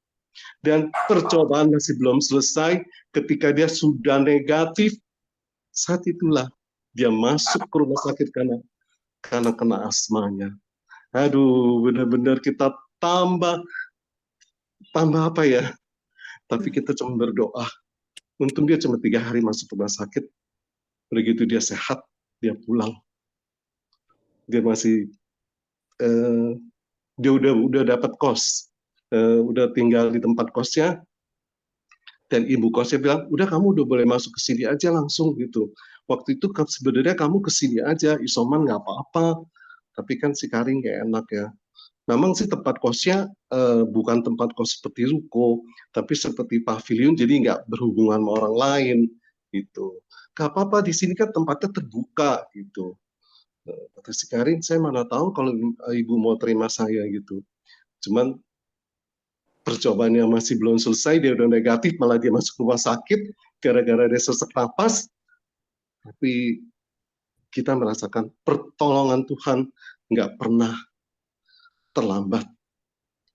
G: dan percobaan masih belum selesai. Ketika dia sudah negatif, saat itulah dia masuk ke rumah sakit karena kena asmanya. Aduh, benar-benar kita tambah apa ya? Tapi kita cuma berdoa. Untung dia cuma 3 hari masuk rumah sakit. Begitu dia sehat, dia pulang. Dia masih dia udah dapat kos, udah tinggal di tempat kosnya, dan ibu kosnya bilang, udah kamu udah boleh masuk ke sini aja langsung gitu. Waktu itu sebenarnya kamu ke sini aja, isoman nggak apa-apa, tapi kan si Karing nggak enak ya. Memang sih tempat kosnya bukan tempat kos seperti ruko, tapi seperti pavilion, jadi nggak berhubungan sama orang lain gitu. Gak apa-apa, di sini kan tempatnya terbuka gitu. Kata si Karin, saya mana tahu kalau ibu mau terima saya gitu. Cuman percobaannya masih belum selesai, dia udah negatif, malah dia masuk rumah sakit gara-gara dia sesak napas. Tapi kita merasakan pertolongan Tuhan nggak pernah terlambat.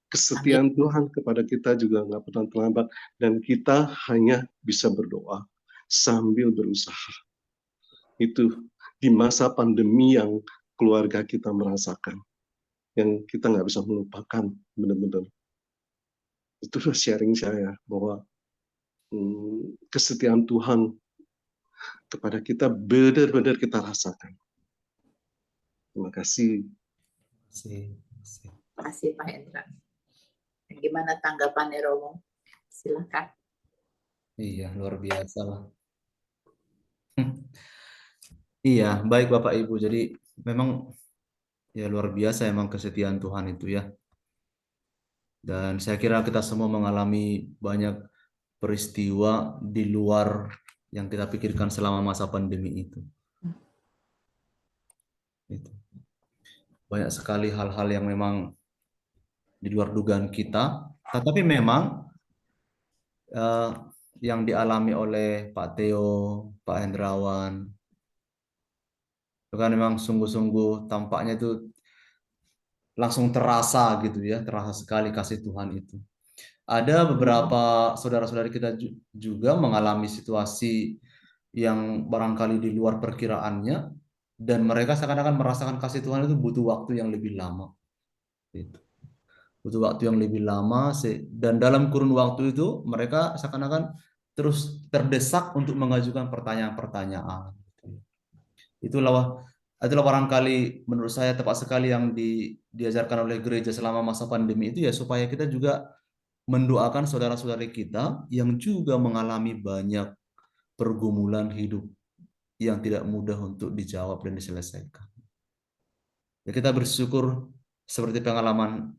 G: Kesetiaan Tuhan kepada kita juga nggak pernah terlambat. Dan kita hanya bisa berdoa sambil berusaha. Itu di masa pandemi yang keluarga kita merasakan. Yang kita nggak bisa melupakan benar-benar. Itu sharing saya bahwa kesetiaan Tuhan kepada kita benar-benar kita rasakan. Terima kasih.
B: Terima kasih Pak Hendra. Gimana tanggapannya Romo? Silakan.
A: Iya, luar biasa lah. Iya, baik Bapak Ibu. Jadi memang ya luar biasa emang kesetiaan Tuhan itu ya. Dan saya kira kita semua mengalami banyak peristiwa di luar yang kita pikirkan selama masa pandemi itu. Banyak sekali hal-hal yang memang di luar dugaan kita. Tetapi memang yang dialami oleh Pak Theo, Pak Hendrawan, itu kan memang sungguh-sungguh tampaknya itu langsung terasa gitu ya, terasa sekali kasih Tuhan itu. Ada beberapa saudara-saudari kita juga mengalami situasi yang barangkali di luar perkiraannya, dan mereka seakan-akan merasakan kasih Tuhan itu butuh waktu yang lebih lama. Gitu. Butuh waktu yang lebih lama, dan dalam kurun waktu itu mereka seakan-akan terus terdesak untuk mengajukan pertanyaan-pertanyaan. Itulah barangkali menurut saya tepat sekali yang diajarkan oleh gereja selama masa pandemi itu ya, supaya kita juga mendoakan saudara-saudari kita yang juga mengalami banyak pergumulan hidup yang tidak mudah untuk dijawab dan diselesaikan. Ya, kita bersyukur seperti pengalaman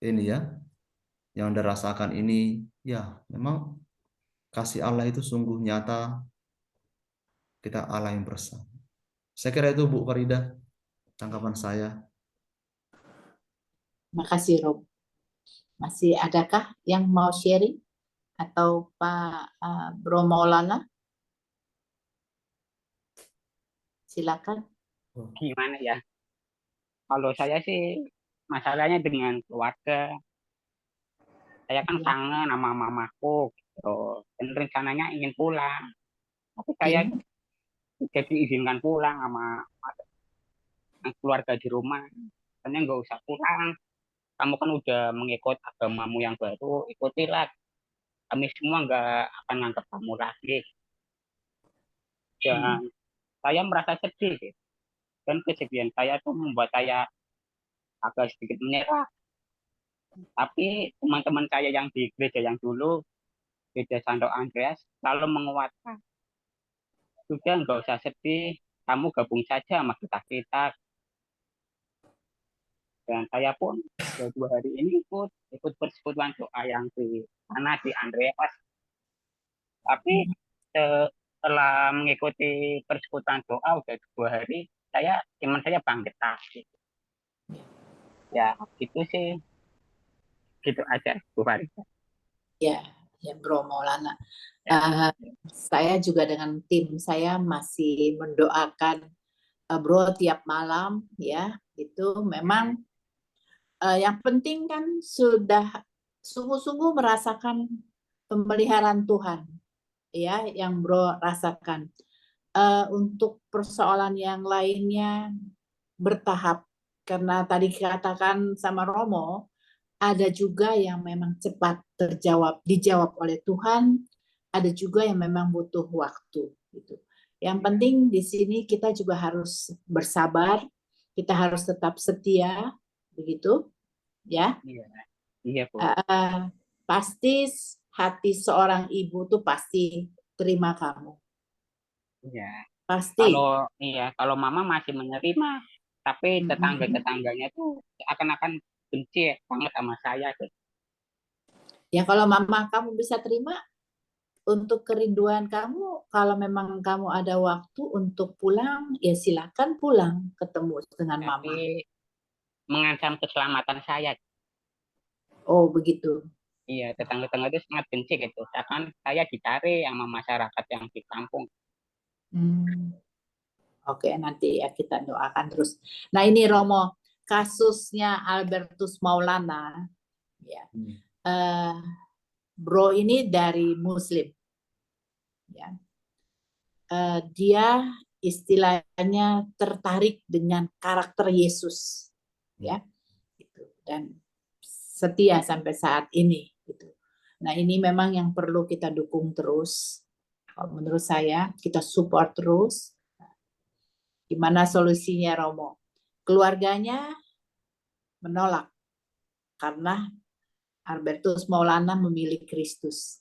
A: ini ya, yang Anda rasakan ini, ya memang kasih Allah itu sungguh nyata, kita Allah yang bersama. Saya kira itu Bu Farida, tanggapan saya.
B: Makasih Rob. Masih adakah yang mau sharing? Atau Pak Bro Maulana? Silakan.
E: Gimana ya? Kalau saya sih masalahnya dengan keluarga. Saya kan kangen sama mamaku gitu. Dan rencananya ingin pulang. Tapi saya jadi izinkan pulang sama keluarga di rumah. Katanya nggak usah pulang. Kamu kan udah mengikut agamamu yang baru, ikutilah. Kami semua nggak akan nganggap kamu lagi. Dan saya merasa sedih. Gitu. Dan kesedihan saya itu membuat saya agak sedikit menyerah. Tapi teman-teman saya yang di gereja yang dulu, gereja Santo Andreas, selalu menguatkan. Sudah nggak usah sedih, kamu gabung saja sama kita. Dan saya pun 2 hari ini ikut persekutuan doa yang di sana di Andreas. Tapi setelah mengikuti persekutuan doa udah 2 hari, iman saya bangkit lagi. Ya gitu sih, gitu aja Bu Farida.
B: Ya Bro Maulana. Saya juga dengan tim saya masih mendoakan Bro tiap malam ya. Itu memang yang penting kan sudah sungguh-sungguh merasakan pemeliharaan Tuhan ya, yang Bro rasakan. Untuk persoalan yang lainnya bertahap, karena tadi katakan sama Romo, ada juga yang memang cepat dijawab oleh Tuhan, ada juga yang memang butuh waktu gitu. Yang penting di sini kita juga harus bersabar, kita harus tetap setia, begitu, ya.
E: Iya, iya Bu.
B: Pasti hati seorang ibu tuh pasti terima kamu,
E: Iya.
B: pasti.
E: Kalau mama masih menerima, tapi tetangga-tetangganya tuh akan benci banget sama saya tuh.
B: Ya kalau mama kamu bisa terima, untuk kerinduan kamu, kalau memang kamu ada waktu untuk pulang, ya silakan pulang ketemu dengan mama.
E: Tapi mengancam keselamatan saya.
B: Oh begitu.
E: Iya, tetangga-tetangga itu sangat benci gitu. Akan saya dicari sama masyarakat yang di kampung.
B: Oke, nanti ya kita doakan terus. Nah ini Romo, kasusnya Albertus Maulana, ya. Bro ini dari Muslim, ya. Dia istilahnya tertarik dengan karakter Yesus, ya, gitu. Dan setia sampai saat ini, gitu. Nah ini memang yang perlu kita dukung terus. Menurut saya kita support terus. Gimana solusinya Romo? Keluarganya menolak karena Albertus Maulana memilih Kristus.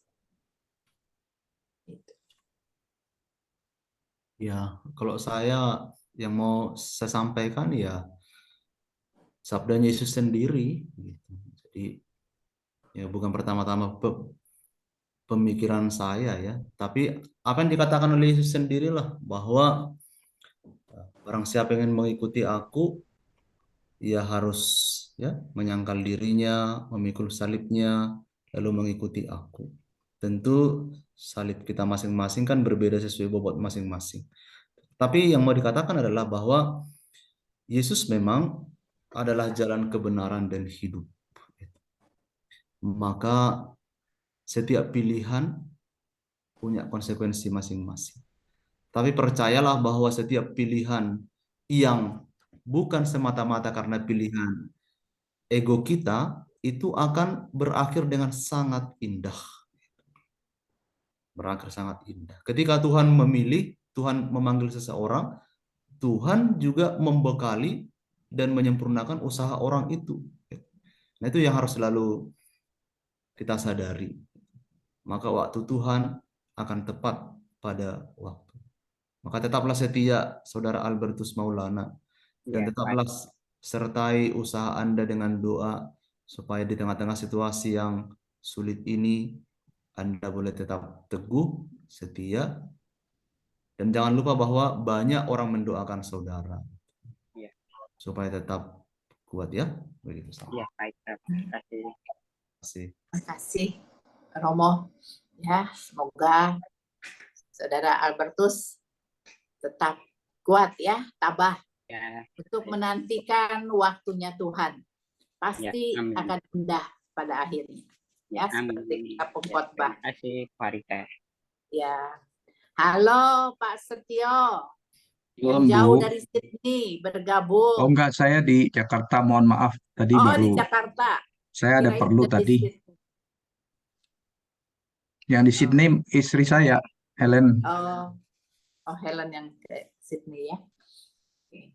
A: Ya, kalau saya yang mau saya sampaikan ya sabda Yesus sendiri gitu. Jadi ya bukan pertama-tama pemikiran saya ya, tapi apa yang dikatakan oleh Yesus sendirilah bahwa barang siapa yang ingin mengikuti aku, ia harus ya menyangkal dirinya, memikul salibnya, lalu mengikuti aku. Tentu salib kita masing-masing kan berbeda sesuai bobot masing-masing. Tapi yang mau dikatakan adalah bahwa Yesus memang adalah jalan kebenaran dan hidup. Maka setiap pilihan punya konsekuensi masing-masing. Tapi percayalah bahwa setiap pilihan yang bukan semata-mata karena pilihan ego kita itu akan berakhir dengan sangat indah. Berakhir sangat indah. Ketika Tuhan memilih, Tuhan memanggil seseorang, Tuhan juga membekali dan menyempurnakan usaha orang itu. Nah, itu yang harus selalu kita sadari. Maka waktu Tuhan akan tepat pada waktu. Maka tetaplah setia Saudara Albertus Maulana dan
E: Ya,
A: tetaplah sertai usaha Anda dengan doa supaya di tengah-tengah situasi yang sulit ini Anda boleh tetap teguh, setia, dan jangan lupa bahwa banyak orang mendoakan saudara
E: ya,
A: supaya tetap kuat ya. Begitu saja.
E: ya, baik. Terima kasih.
A: Terima kasih.
B: Terima kasih Romo. Ya, semoga Saudara Albertus tetap kuat ya, tabah
E: Ya,
B: untuk menantikan waktunya Tuhan. Pasti
E: Ya, amin.
B: akan indah pada akhirnya. Ya,
E: amin.
B: seperti kita
E: Ya,
B: pengkhotbah.
E: terima kasih, Farida.
B: Ya. Halo Pak Setio. Yang
H: Malam,
B: jauh
H: Bu.
B: dari Sydney
H: Oh
B: bergabung.
H: enggak, saya di Jakarta. Mohon maaf, tadi
B: Oh,
H: baru
B: di Jakarta.
H: saya ada
B: Kirain
H: perlu
B: dari
H: tadi.
B: Sydney.
H: Yang di Sydney istri saya, Helen.
B: Oh, Helen yang ke Sydney ya. Oke.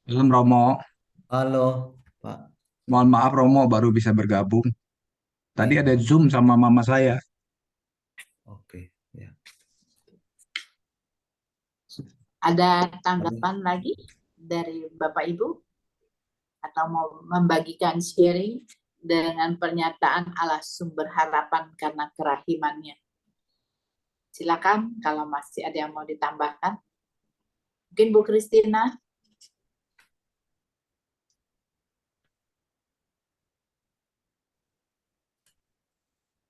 H: Helen Romo.
A: Halo, Pak.
H: Mohon maaf Romo baru bisa bergabung. Tadi
A: Iya.
H: ada Zoom sama mama saya.
A: Oke, ya.
B: Ada tanggapan lagi dari Bapak Ibu? Atau mau membagikan sharing dengan pernyataan Allah sumber harapan karena kerahimannya? Silakan kalau masih ada yang mau ditambahkan. Mungkin Bu Christina.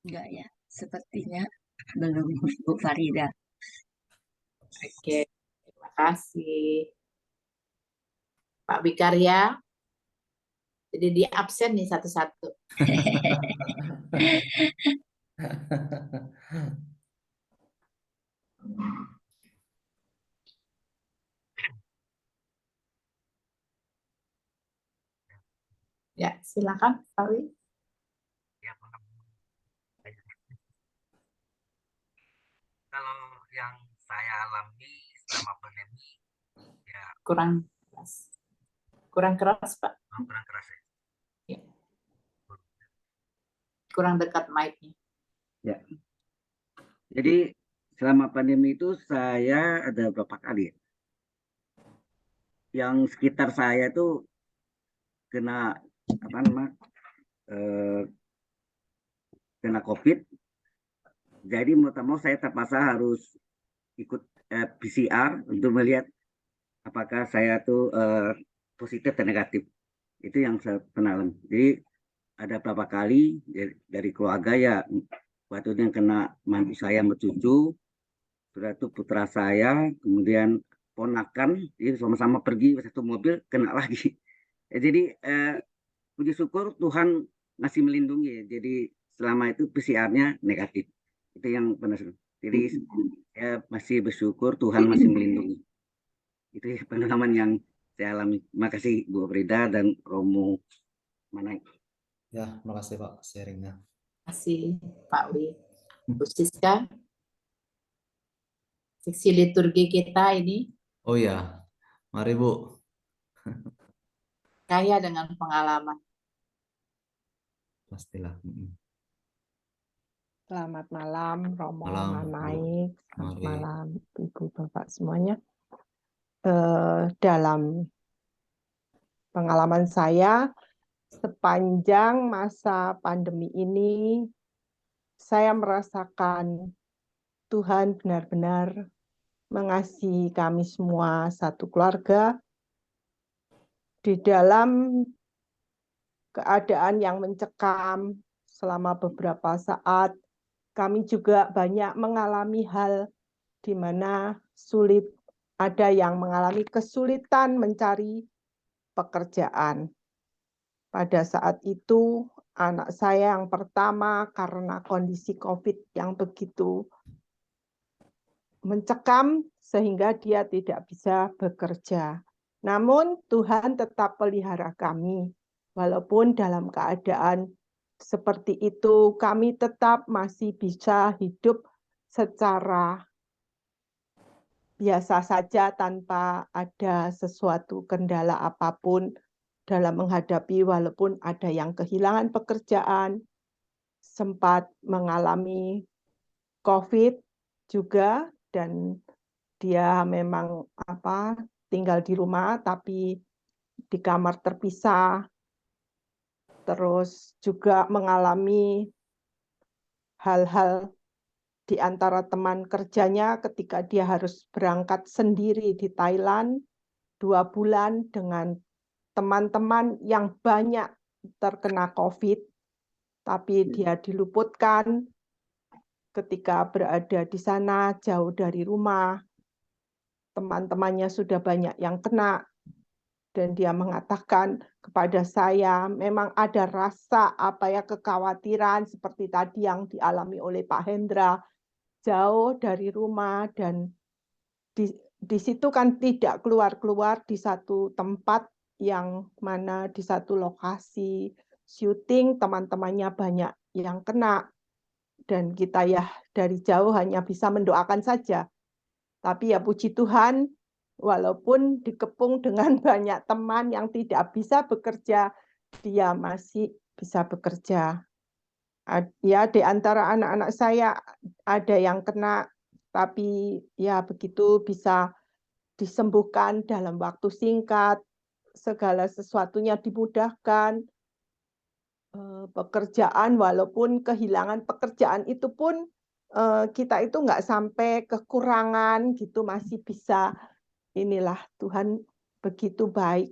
I: Enggak ya, sepertinya belum Bu Farida.
B: Oke, terima kasih. Pak Bikarya. Jadi di absen nih satu-satu. Ya, silakan Pak Wi.
J: Kalau yang saya alami selama pandemi ya
B: Kurang keras. Kurang keras, Pak.
J: kurang keras ya.
B: Ya. Kurang dekat mic-nya.
J: Ya. Jadi selama pandemi itu saya ada berapa kali ya? Yang sekitar saya itu kena apa namanya? Kena COVID. Jadi mau tak mau saya terpaksa harus ikut PCR untuk melihat apakah saya tuh positif dan negatif. Itu yang saya pernah alami. Jadi ada beberapa kali dari keluarga ya, waktu itu yang kena mantu saya sama cucu, sudah itu putra saya, kemudian ponakan, jadi sama-sama pergi satu mobil kena lagi. Jadi puji syukur Tuhan masih melindungi ya. Jadi selama itu PCR-nya negatif. Itu yang benar. Jadi saya masih bersyukur Tuhan masih melindungi. Itu pengalaman yang saya alami. Terima kasih Bu Frida dan Romo Manaik.
A: Ya, makasih Pak sharingnya.
B: Terima kasih Pak Wi. Bu Siska, seksi liturgi kita ini
A: Oh ya, mari Bu.
B: kaya dengan pengalaman.
A: Pastilah.
C: Selamat malam, Romo
A: Malam, Bu.
C: Manaik. Selamat
A: Mari.
C: malam, Ibu Bapak semuanya. Dalam pengalaman saya, sepanjang masa pandemi ini, saya merasakan Tuhan benar-benar mengasihi kami semua satu keluarga di dalam keadaan yang mencekam selama beberapa saat. Kami juga banyak mengalami hal di mana sulit, ada yang mengalami kesulitan mencari pekerjaan. Pada saat itu, anak saya yang pertama karena kondisi COVID yang begitu mencekam sehingga dia tidak bisa bekerja. Namun Tuhan tetap pelihara kami. Walaupun dalam keadaan seperti itu, kami tetap masih bisa hidup secara biasa saja tanpa ada sesuatu kendala apapun dalam menghadapi, walaupun ada yang kehilangan pekerjaan, sempat mengalami COVID juga, dan dia memang tinggal di rumah tapi di kamar terpisah, terus juga mengalami hal-hal di antara teman kerjanya ketika dia harus berangkat sendiri di Thailand 2 bulan dengan teman-teman yang banyak terkena COVID, tapi dia diluputkan ketika berada di sana jauh dari rumah. Teman-temannya sudah banyak yang kena, dan dia mengatakan kepada saya, memang ada rasa kekhawatiran seperti tadi yang dialami oleh Pak Hendra, jauh dari rumah, dan di situ kan tidak keluar-keluar di satu tempat yang mana di satu lokasi syuting teman-temannya banyak yang kena, dan kita ya dari jauh hanya bisa mendoakan saja. Tapi ya puji Tuhan, walaupun dikepung dengan banyak teman yang tidak bisa bekerja, dia masih bisa bekerja. Ya, di antara anak-anak saya ada yang kena, tapi ya begitu bisa disembuhkan dalam waktu singkat, segala sesuatunya dimudahkan. Pekerjaan, walaupun kehilangan pekerjaan itu pun kita itu nggak sampai kekurangan gitu, masih bisa. Inilah Tuhan begitu baik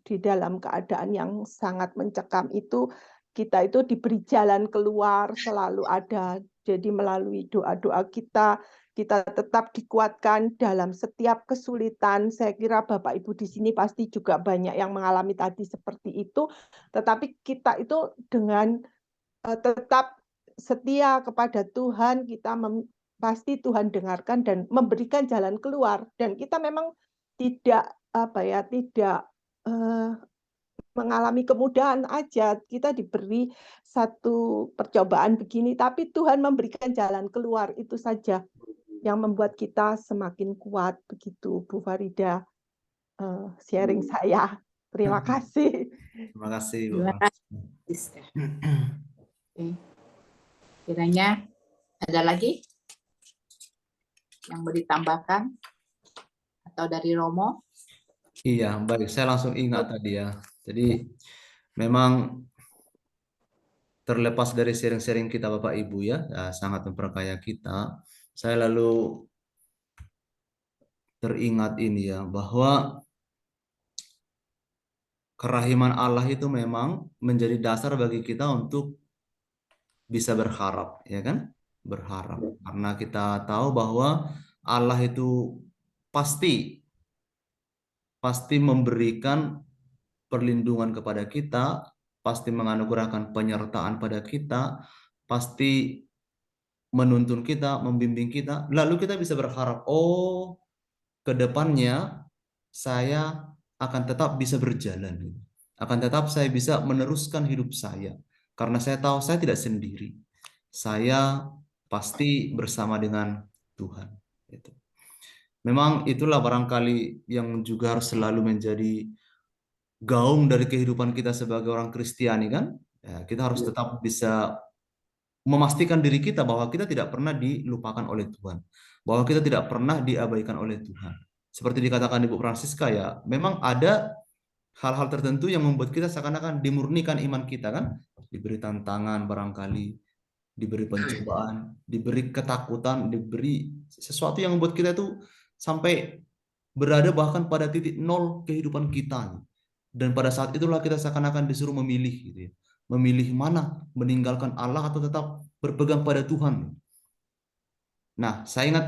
C: di dalam keadaan yang sangat mencekam itu. Kita itu diberi jalan keluar, selalu ada. Jadi melalui doa-doa kita tetap dikuatkan dalam setiap kesulitan. Saya kira Bapak Ibu di sini pasti juga banyak yang mengalami tadi seperti itu. Tetapi kita itu dengan tetap setia kepada Tuhan, kita pasti Tuhan dengarkan dan memberikan jalan keluar. Dan kita memang tidak tidak mengalami kemudahan aja. Kita diberi satu percobaan begini, tapi Tuhan memberikan jalan keluar, itu saja. yang membuat kita semakin kuat. Begitu Bu Farida sharing saya. Terima kasih.
A: Terima kasih, Bu
B: Terima
A: Francisca.
B: kasih, Sister. Oke. Kiranya ada lagi yang mau ditambahkan atau dari Romo?
A: Iya, baik. Saya langsung ingat tadi ya. Jadi memang terlepas dari sharing-sharing kita Bapak Ibu ya, sangat memperkaya kita. Saya lalu teringat ini ya, bahwa kerahiman Allah itu memang menjadi dasar bagi kita untuk bisa berharap, ya kan? Berharap. Karena kita tahu bahwa Allah itu pasti pasti memberikan perlindungan kepada kita, pasti menganugerahkan penyertaan pada kita, pasti menuntun kita, membimbing kita. Lalu kita bisa berharap, oh, ke depannya saya akan tetap bisa berjalan. Akan tetap saya bisa meneruskan hidup saya. Karena saya tahu saya tidak sendiri. Saya pasti bersama dengan Tuhan. Gitu. Memang itulah barangkali yang juga harus selalu menjadi gaung dari kehidupan kita sebagai orang Kristiani kan. Ya, kita harus tetap bisa memastikan diri kita bahwa kita tidak pernah dilupakan oleh Tuhan. Bahwa kita tidak pernah diabaikan oleh Tuhan. Seperti dikatakan Ibu Francisca ya, memang ada hal-hal tertentu yang membuat kita seakan-akan dimurnikan iman kita kan. Diberi tantangan barangkali, diberi pencobaan, diberi ketakutan, diberi sesuatu yang membuat kita itu sampai berada bahkan pada titik nol kehidupan kita. Dan pada saat itulah kita seakan-akan disuruh memilih gitu ya. Memilih mana, meninggalkan Allah atau tetap berpegang pada Tuhan. Nah, saya ingat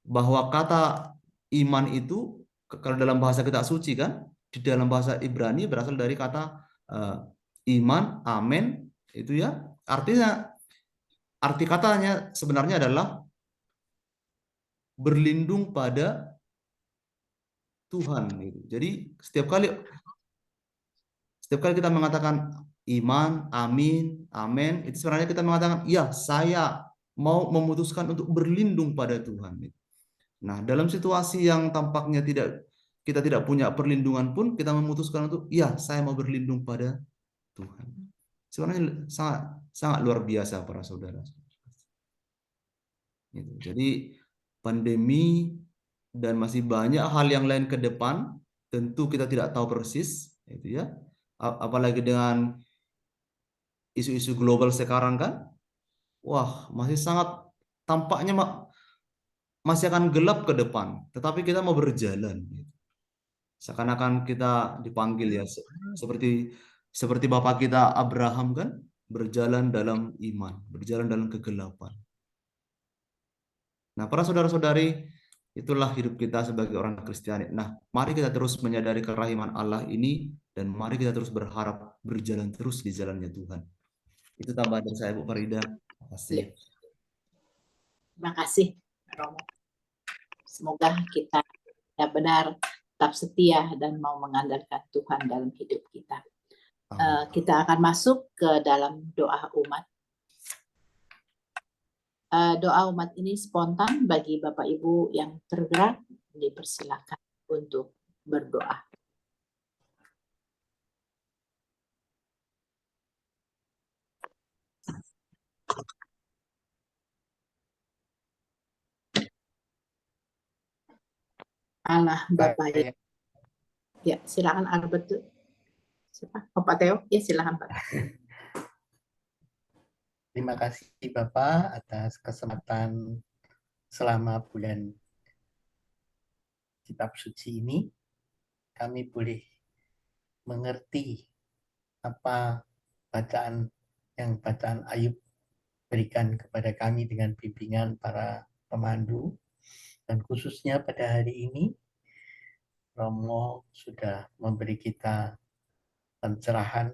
A: bahwa kata iman itu kalau dalam bahasa kitab suci kan, di dalam bahasa Ibrani berasal dari kata iman, amen, itu ya. Artinya arti katanya sebenarnya adalah berlindung pada Tuhan gitu. Jadi setiap kali kita mengatakan iman, amin, amen, itu sebenarnya kita mengatakan, ya saya mau memutuskan untuk berlindung pada Tuhan. Nah, dalam situasi yang tampaknya kita tidak punya perlindungan pun, kita memutuskan untuk, ya saya mau berlindung pada Tuhan. Sebenarnya sangat sangat luar biasa para saudara. Gitu. Jadi pandemi dan masih banyak hal yang lain ke depan, tentu kita tidak tahu persis, itu ya. Apalagi dengan isu-isu global sekarang kan, wah masih sangat tampaknya masih akan gelap ke depan. Tetapi kita mau berjalan. Seakan-akan kita dipanggil ya, seperti bapak kita Abraham kan, berjalan dalam iman, berjalan dalam kegelapan. Nah, para saudara-saudari, itulah hidup kita sebagai orang Kristiani. Nah, mari kita terus menyadari kerahiman Allah ini dan mari kita terus berharap berjalan terus di jalannya Tuhan. Itu tambahan dari saya, Bu Farida. Terima kasih.
B: Terima kasih, Romo. Semoga kita benar-benar tetap setia dan mau mengandalkan Tuhan dalam hidup kita. Kita akan masuk ke dalam doa umat. Doa umat ini spontan bagi Bapak Ibu yang tergerak, dipersilakan untuk berdoa. Allah Bapak ya. Ya, silakan Albert. Siapa? Bapak Theo? Ya, silakan Pak.
F: Terima kasih Bapak atas kesempatan selama bulan kitab suci ini. Kami boleh mengerti apa bacaan Ayub berikan kepada kami dengan bimbingan para pemandu. Dan khususnya pada hari ini, Romo sudah memberi kita pencerahan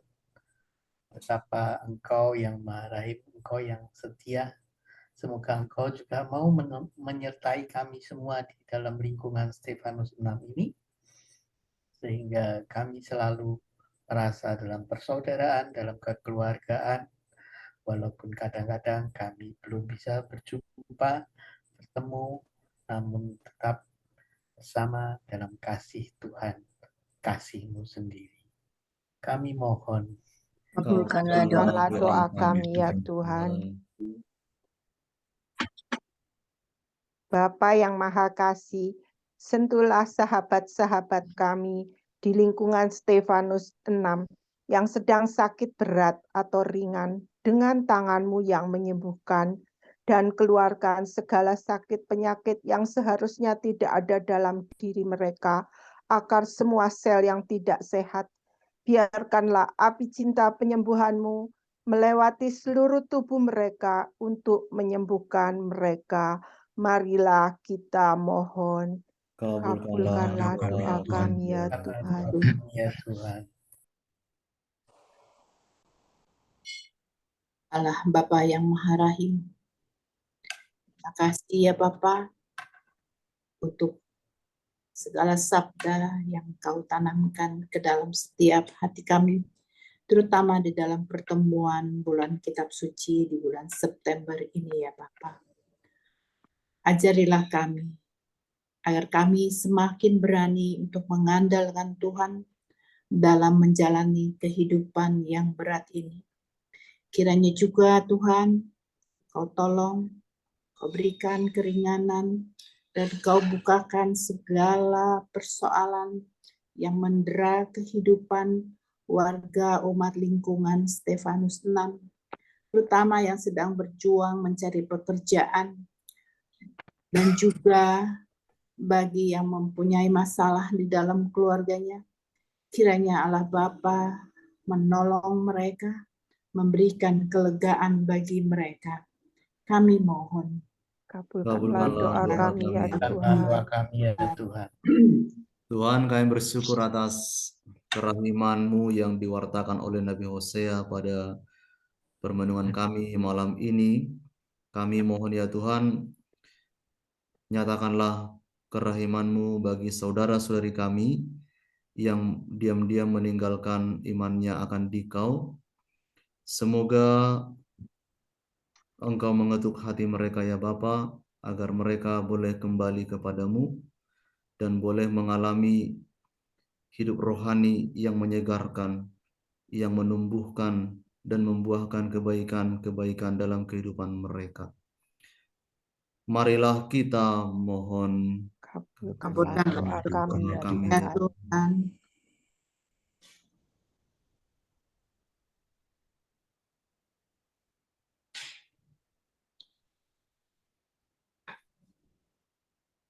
F: betapa Engkau yang Maha Rahim, Engkau yang setia. Semoga Engkau juga mau menyertai kami semua di dalam lingkungan Stefanus 6 ini, sehingga kami selalu merasa dalam persaudaraan, dalam kekeluargaan, walaupun kadang-kadang kami belum bisa berjumpa, bertemu, namun tetap bersama dalam kasih Tuhan, kasih-Mu sendiri. Kami mohon,
I: Kabulkanlah doa
C: Kabulkanlah doa
I: kami.
C: kami ya Tuhan. Bapa yang Maha Kasih, sentuhlah sahabat-sahabat kami di lingkungan Stefanus 6 yang sedang sakit berat atau ringan dengan tangan-Mu yang menyembuhkan, dan keluarkan segala sakit penyakit yang seharusnya tidak ada dalam diri mereka, akar semua sel yang tidak sehat. Biarkanlah api cinta penyembuhan-Mu melewati seluruh tubuh mereka untuk menyembuhkan mereka. Marilah kita mohon. Kabulkanlah doa kami ya Tuhan.
F: ya Tuhan.
B: Allah Bapa yang Maha Rahim, terima kasih ya Bapa untuk segala sabda yang Kau tanamkan ke dalam setiap hati kami, terutama di dalam pertemuan bulan Kitab Suci di bulan September ini ya Bapa. Ajarilah kami, agar kami semakin berani untuk mengandalkan Tuhan dalam menjalani kehidupan yang berat ini. Kiranya juga Tuhan, Kau tolong, Kau berikan keringanan, dan Kau bukakan segala persoalan yang mendera kehidupan warga umat lingkungan Stefanus 6, terutama yang sedang berjuang mencari pekerjaan, dan juga bagi yang mempunyai masalah di dalam keluarganya. Kiranya Allah Bapa menolong mereka, memberikan kelegaan bagi mereka. Kami mohon.
C: Kabulkanlah doa kami ya
F: Doa
C: Tuhan.
F: kami ya Tuhan.
A: Tuhan, kami bersyukur atas kerahiman-Mu yang diwartakan oleh Nabi Hosea pada permenungan kami malam ini. Kami mohon ya Tuhan, nyatakanlah kerahiman-Mu bagi saudara-saudari kami yang diam-diam meninggalkan imannya akan Dikau. Semoga Engkau mengetuk hati mereka ya Bapa, agar mereka boleh kembali kepadamu dan boleh mengalami hidup rohani yang menyegarkan, yang menumbuhkan dan membuahkan kebaikan-kebaikan dalam kehidupan mereka. Marilah kita mohon.
C: Kabulkanlah doa kami ya
B: Ya
C: Tuhan.
B: Tuhan.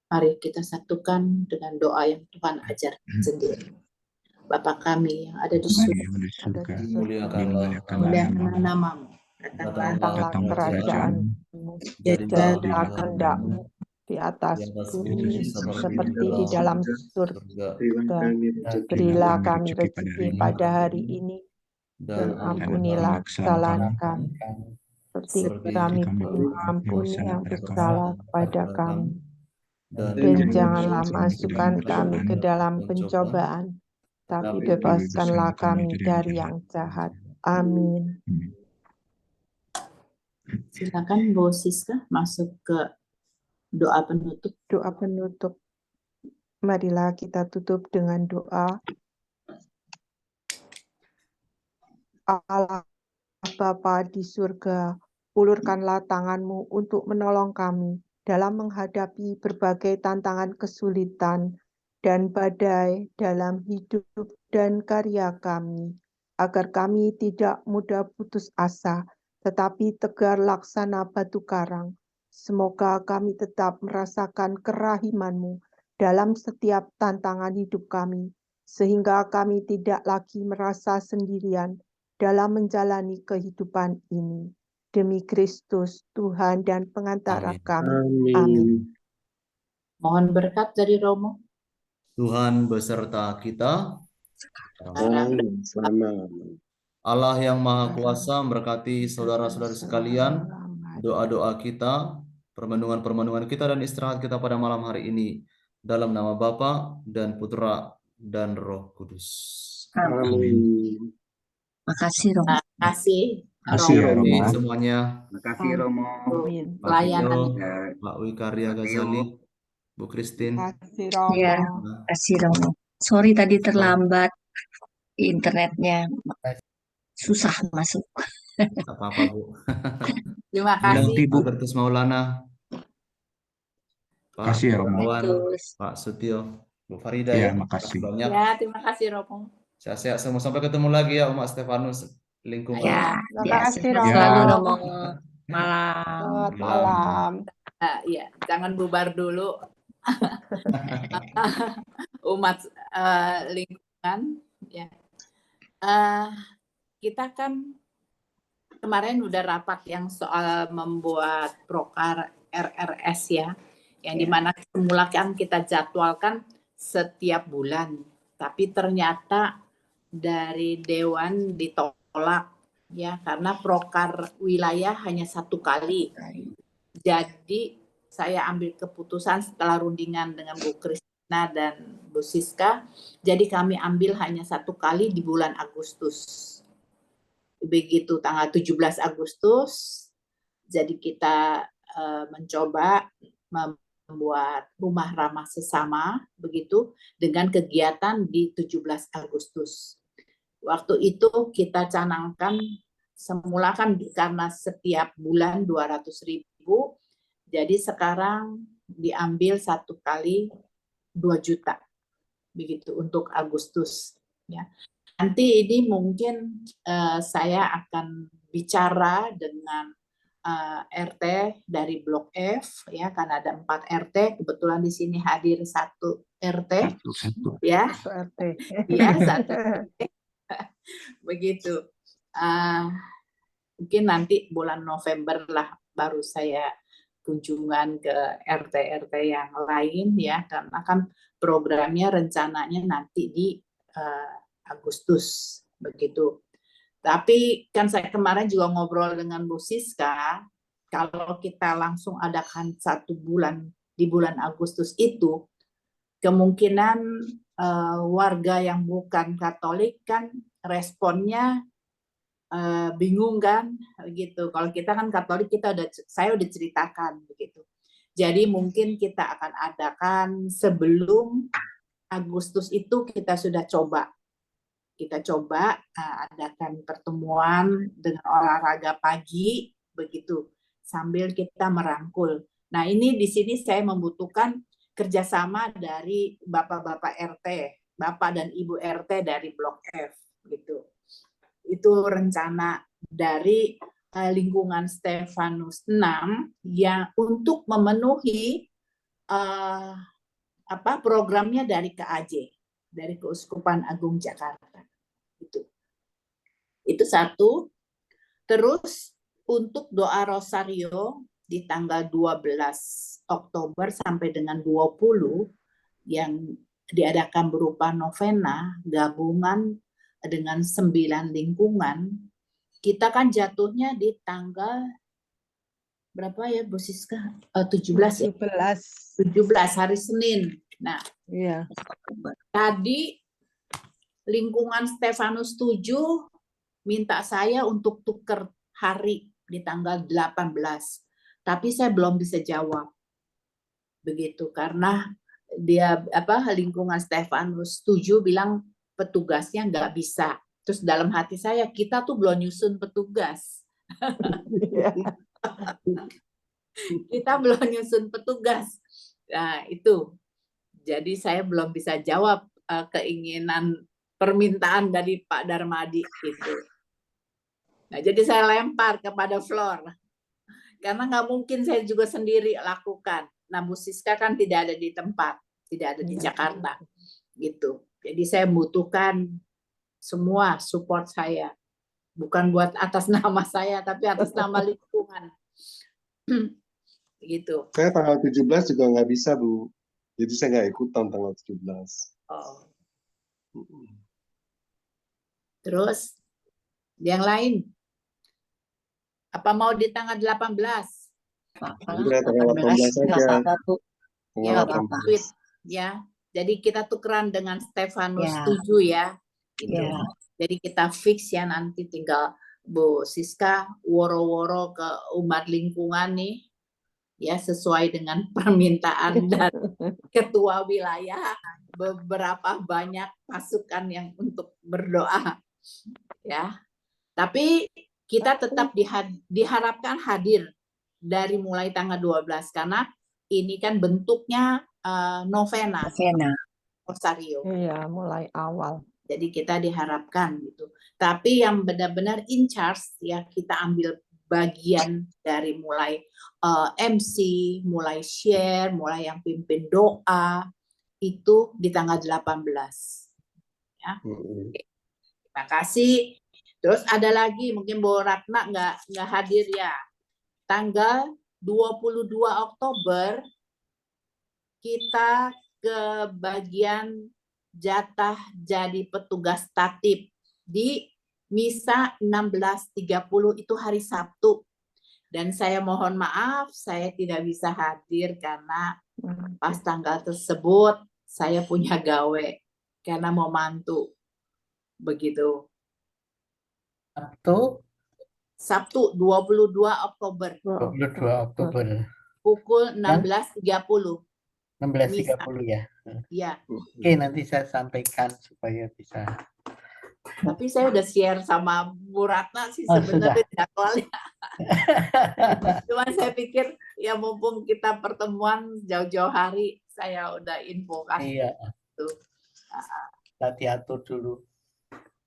B: Mari kita satukan dengan doa yang Tuhan ajarkan sendiri. Bapa kami yang ada di surga,
A: Dimuliakanlah
B: muliakanlah namamu.
C: Datanglah kerajaan-Mu, jadilah kehendak-Mu di atas bumi seperti di dalam surga. Berilah kami rezeki pada hari ini, dan ampunilah kesalahan kami, seperti kami pun mengampuni yang bersalah kepada kami. Dan janganlah masukkan kami ke dalam pencobaan, tapi bebaskanlah kami dari yang jahat. Amin. Silakan Bu Siska masuk ke doa penutup. Doa penutup. Marilah kita tutup dengan doa. Allah Bapa di surga, ulurkanlah tangan-Mu untuk menolong kami dalam menghadapi berbagai tantangan kesulitan dan badai dalam hidup dan karya kami, agar kami tidak mudah putus asa, tetapi tegar laksana batu karang. Semoga kami tetap merasakan kerahiman-Mu dalam setiap tantangan hidup kami, sehingga kami tidak lagi merasa sendirian dalam menjalani kehidupan ini. Demi Kristus, Tuhan dan pengantara kami. Amin.
B: Mohon berkat dari Romo.
A: Tuhan beserta kita. Allah yang Maha Kuasa memberkati saudara-saudari sekalian, doa-doa kita, permenungan-permenungan kita, dan istirahat kita pada malam hari ini. Dalam nama Bapa dan Putra dan Roh Kudus.
I: Amin. Makasih Romo.
B: Makasih.
A: Romo semuanya.
J: Makasih Romo.
B: Pelayanan.
A: Pak Wikaria Ghazali. Bu Christine.
C: Kasih
I: Ya,
C: Romo.
I: kasih Romo. Sorry tadi
A: Baik.
I: terlambat internetnya susah masuk.
A: Nggak apa-apa, Bu.
B: Terima
A: Bilang
B: kasih.
H: Nanti Bu,
A: Albertus Maulana, Pak
H: kasih ya Romo.
A: Gunawan,
B: Terus.
A: Pak Sutio, Bu Farida
H: Iya,
A: ya. Terima kasih
H: makasih.
A: banyak.
B: Ya, terima kasih Romo.
A: Sehat-sehat semua. Sampai ketemu lagi ya Umat Stefanus lingkungan.
I: Ya,
C: Terima
I: ya,
C: kasih
I: sehat
H: Ya.
I: selalu
C: Romo.
I: Romo. Malam.
C: Selamat
A: Malam.
C: malam.
B: Ya, jangan bubar dulu. Umat lingkungan. Ya. Kita kan kemarin udah rapat yang soal membuat prokar RRS ya, yang dimana semula kan kita jadwalkan setiap bulan, tapi ternyata dari Dewan ditolak ya karena prokar wilayah hanya 1 kali. Jadi saya ambil keputusan setelah rundingan dengan Bu Kristina dan Bu Siska, jadi kami ambil hanya 1 kali di bulan Agustus. Begitu tanggal 17 Agustus, jadi kita mencoba membuat rumah ramah sesama begitu dengan kegiatan di 17 Agustus. Waktu itu kita canangkan semula kan karena setiap bulan 200.000, jadi sekarang diambil 1 kali 2 juta begitu untuk Agustus ya. Nanti ini mungkin saya akan bicara dengan RT dari Blok F ya, karena ada 4 RT, kebetulan di sini hadir 1 RT ya.
C: 1 RT.
B: Ya, 1 RT. Begitu. Mungkin nanti bulan November lah baru saya kunjungan ke RT-RT yang lain ya, karena kan programnya rencananya nanti di Agustus begitu. Tapi kan saya kemarin juga ngobrol dengan Bu Siska, kalau kita langsung adakan 1 bulan di bulan Agustus itu, kemungkinan warga yang bukan Katolik kan responnya bingung kan, gitu. Kalau kita kan Katolik, saya udah ceritakan begitu. Jadi mungkin kita akan adakan sebelum Agustus itu kita sudah coba. Kita coba adakan pertemuan dengan olahraga pagi begitu sambil kita merangkul. Nah, ini di sini saya membutuhkan kerjasama dari Bapak-bapak RT, Bapak dan Ibu RT dari Blok F gitu. Itu rencana dari lingkungan Stefanus 6 yang untuk memenuhi programnya dari KAJ, dari Keuskupan Agung Jakarta. Itu 1. Terus untuk doa rosario di tanggal 12 Oktober sampai dengan 20 yang diadakan berupa novena gabungan dengan 9 lingkungan, kita kan jatuhnya di tanggal berapa ya Bu Siska? 17 ya? 17 hari Senin. Nah,
C: iya.
B: Tadi lingkungan Stefanus 7 minta saya untuk tuker hari di tanggal 18. Tapi saya belum bisa jawab. Begitu karena dia lingkungan Stefanus 7 bilang petugasnya nggak bisa. Terus dalam hati saya, kita tuh belum nyusun petugas. Kita belum nyusun petugas. Nah, itu. Jadi saya belum bisa jawab keinginan permintaan dari Pak Darmadi itu. Nah, jadi saya lempar kepada Flor. Karena nggak mungkin saya juga sendiri lakukan. Nah, Bu Siska kan tidak ada di tempat, tidak ada di Jakarta. Gitu. Jadi saya membutuhkan semua support saya. Bukan buat atas nama saya, tapi atas nama lingkungan. Gitu.
G: Saya tanggal 17 juga nggak bisa, Bu. Jadi saya nggak ikutan tanggal 17.
B: Oh. Terus, yang lain? Apa mau di tanggal 18?
G: Udah, tanggal 18 saja.
B: Ya, ya. Jadi kita tukeran dengan Stefanus 7 ya. Gitu. Jadi kita fix ya, nanti tinggal Bu Siska woro-woro ke umat lingkungan nih. ya sesuai dengan permintaan dari ketua wilayah, beberapa banyak masukan yang untuk berdoa, ya. Tapi kita tetap diharapkan hadir dari mulai tanggal 12 karena ini kan bentuknya novena
I: Novena.
B: Rosario.
C: Iya, mulai awal.
B: Jadi kita diharapkan gitu. Tapi yang benar-benar in charge ya kita ambil bagian dari mulai MC, mulai share, mulai yang pimpin doa itu di tanggal 18. Ya. Terima kasih. Terus ada lagi mungkin Bu Ratna nggak hadir ya. Tanggal 22 Oktober kita ke bagian jatah jadi petugas tatib di Misa 16.30 itu hari Sabtu. Dan saya mohon maaf saya tidak bisa hadir karena pas tanggal tersebut saya punya gawe karena mau mantu. Begitu. Sabtu 22 Oktober.
F: 22 Oktober.
B: Pukul 16.30.
F: 16.30 ya.
B: Iya.
F: Oke, nanti saya sampaikan supaya bisa.
B: Tapi saya udah share sama Bu Ratna sih sebenarnya jadwalnya. Cuma saya pikir ya mumpung kita pertemuan jauh-jauh hari, saya udah infokan.
F: Iya. Kita diatur dulu.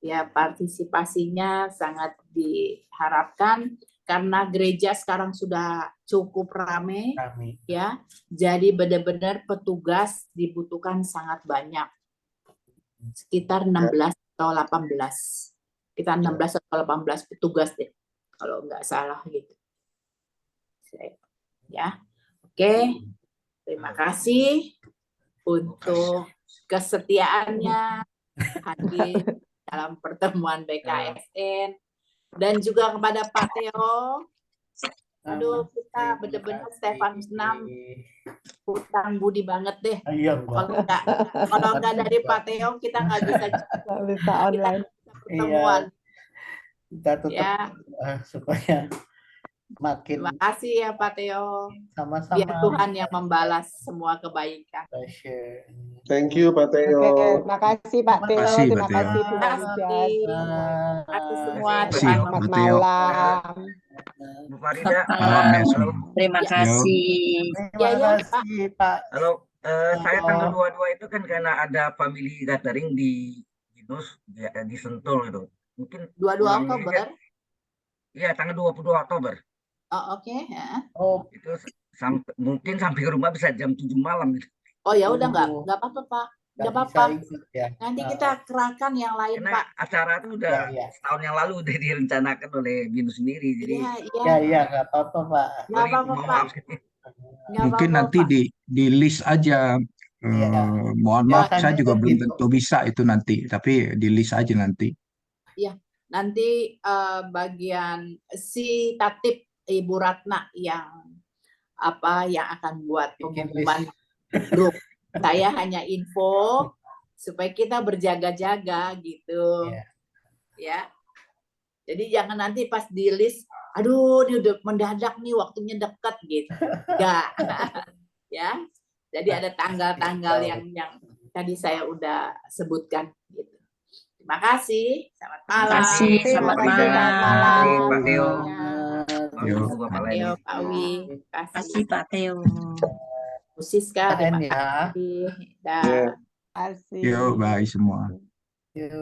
B: Ya, partisipasinya sangat diharapkan karena gereja sekarang sudah cukup ramai. Ya. Jadi benar-benar petugas dibutuhkan sangat banyak. Sekitar 16 atau 18. Kita 16 atau 18 petugas deh. Kalau nggak salah gitu. Ya. Oke. Terima kasih untuk kesetiaannya hadir dalam pertemuan BKSN dan juga kepada Pak Theo. Aduh, kita benar-benar Stefanus 6 hutang budi banget deh. Kalau nggak dari Pak Theo kita nggak bisa
C: online.
B: Pertemuan.
F: Kita tutup
B: ya.
F: Supaya makin.
B: Terima kasih ya Pak Theo.
F: Sama-sama.
B: Biar Tuhan yang membalas semua kebaikan.
G: Thank you Pak Theo.
C: Oke, makasih Pak Theo. Terima kasih Bu Marijat.
B: Terima kasih semua.
C: Selamat malam.
K: Bu Farida.
I: Terima kasih.
B: Ya,
F: Pak.
K: Halo, saya tanggal 22 itu kan karena ada family gathering di Binus di Sentul itu. Mungkin
B: 22 Oktober.
K: Iya, tanggal 22 Oktober.
B: Oh, oke.
K: Itu mungkin sampai ke rumah bisa jam 7 malam gitu.
B: Oh ya udah nggak apa-apa Pak. Nggak apa-apa. Nanti kita kerahkan yang lain
K: karena
B: Pak.
K: Acara itu udah setahun yang lalu udah direncanakan oleh Binus sendiri. Jadi
F: Iya nggak apa-apa Pak.
B: Nggak apa-apa Pak.
H: Mungkin nanti di list aja. Mohon maaf, saya juga belum tentu bisa itu nanti, tapi di list aja nanti.
B: Iya, nanti bagian si tatib Ibu Ratna yang akan buat pengumuman grup. Saya hanya info supaya kita berjaga-jaga gitu. Ya. Jadi jangan nanti pas di list, aduh ini udah mendadak nih waktunya dekat gitu. Enggak. Ya. Jadi ada tanggal-tanggal yang tadi saya udah sebutkan gitu. Terima kasih. Selamat malam.
I: Terima kasih. Selamat malam.
K: Pak Theo.
B: Pak Theo, Pak Wi.
I: Terima kasih Pak Theo.
B: Bu Siska, terima kasih.
H: Yo, bye semua.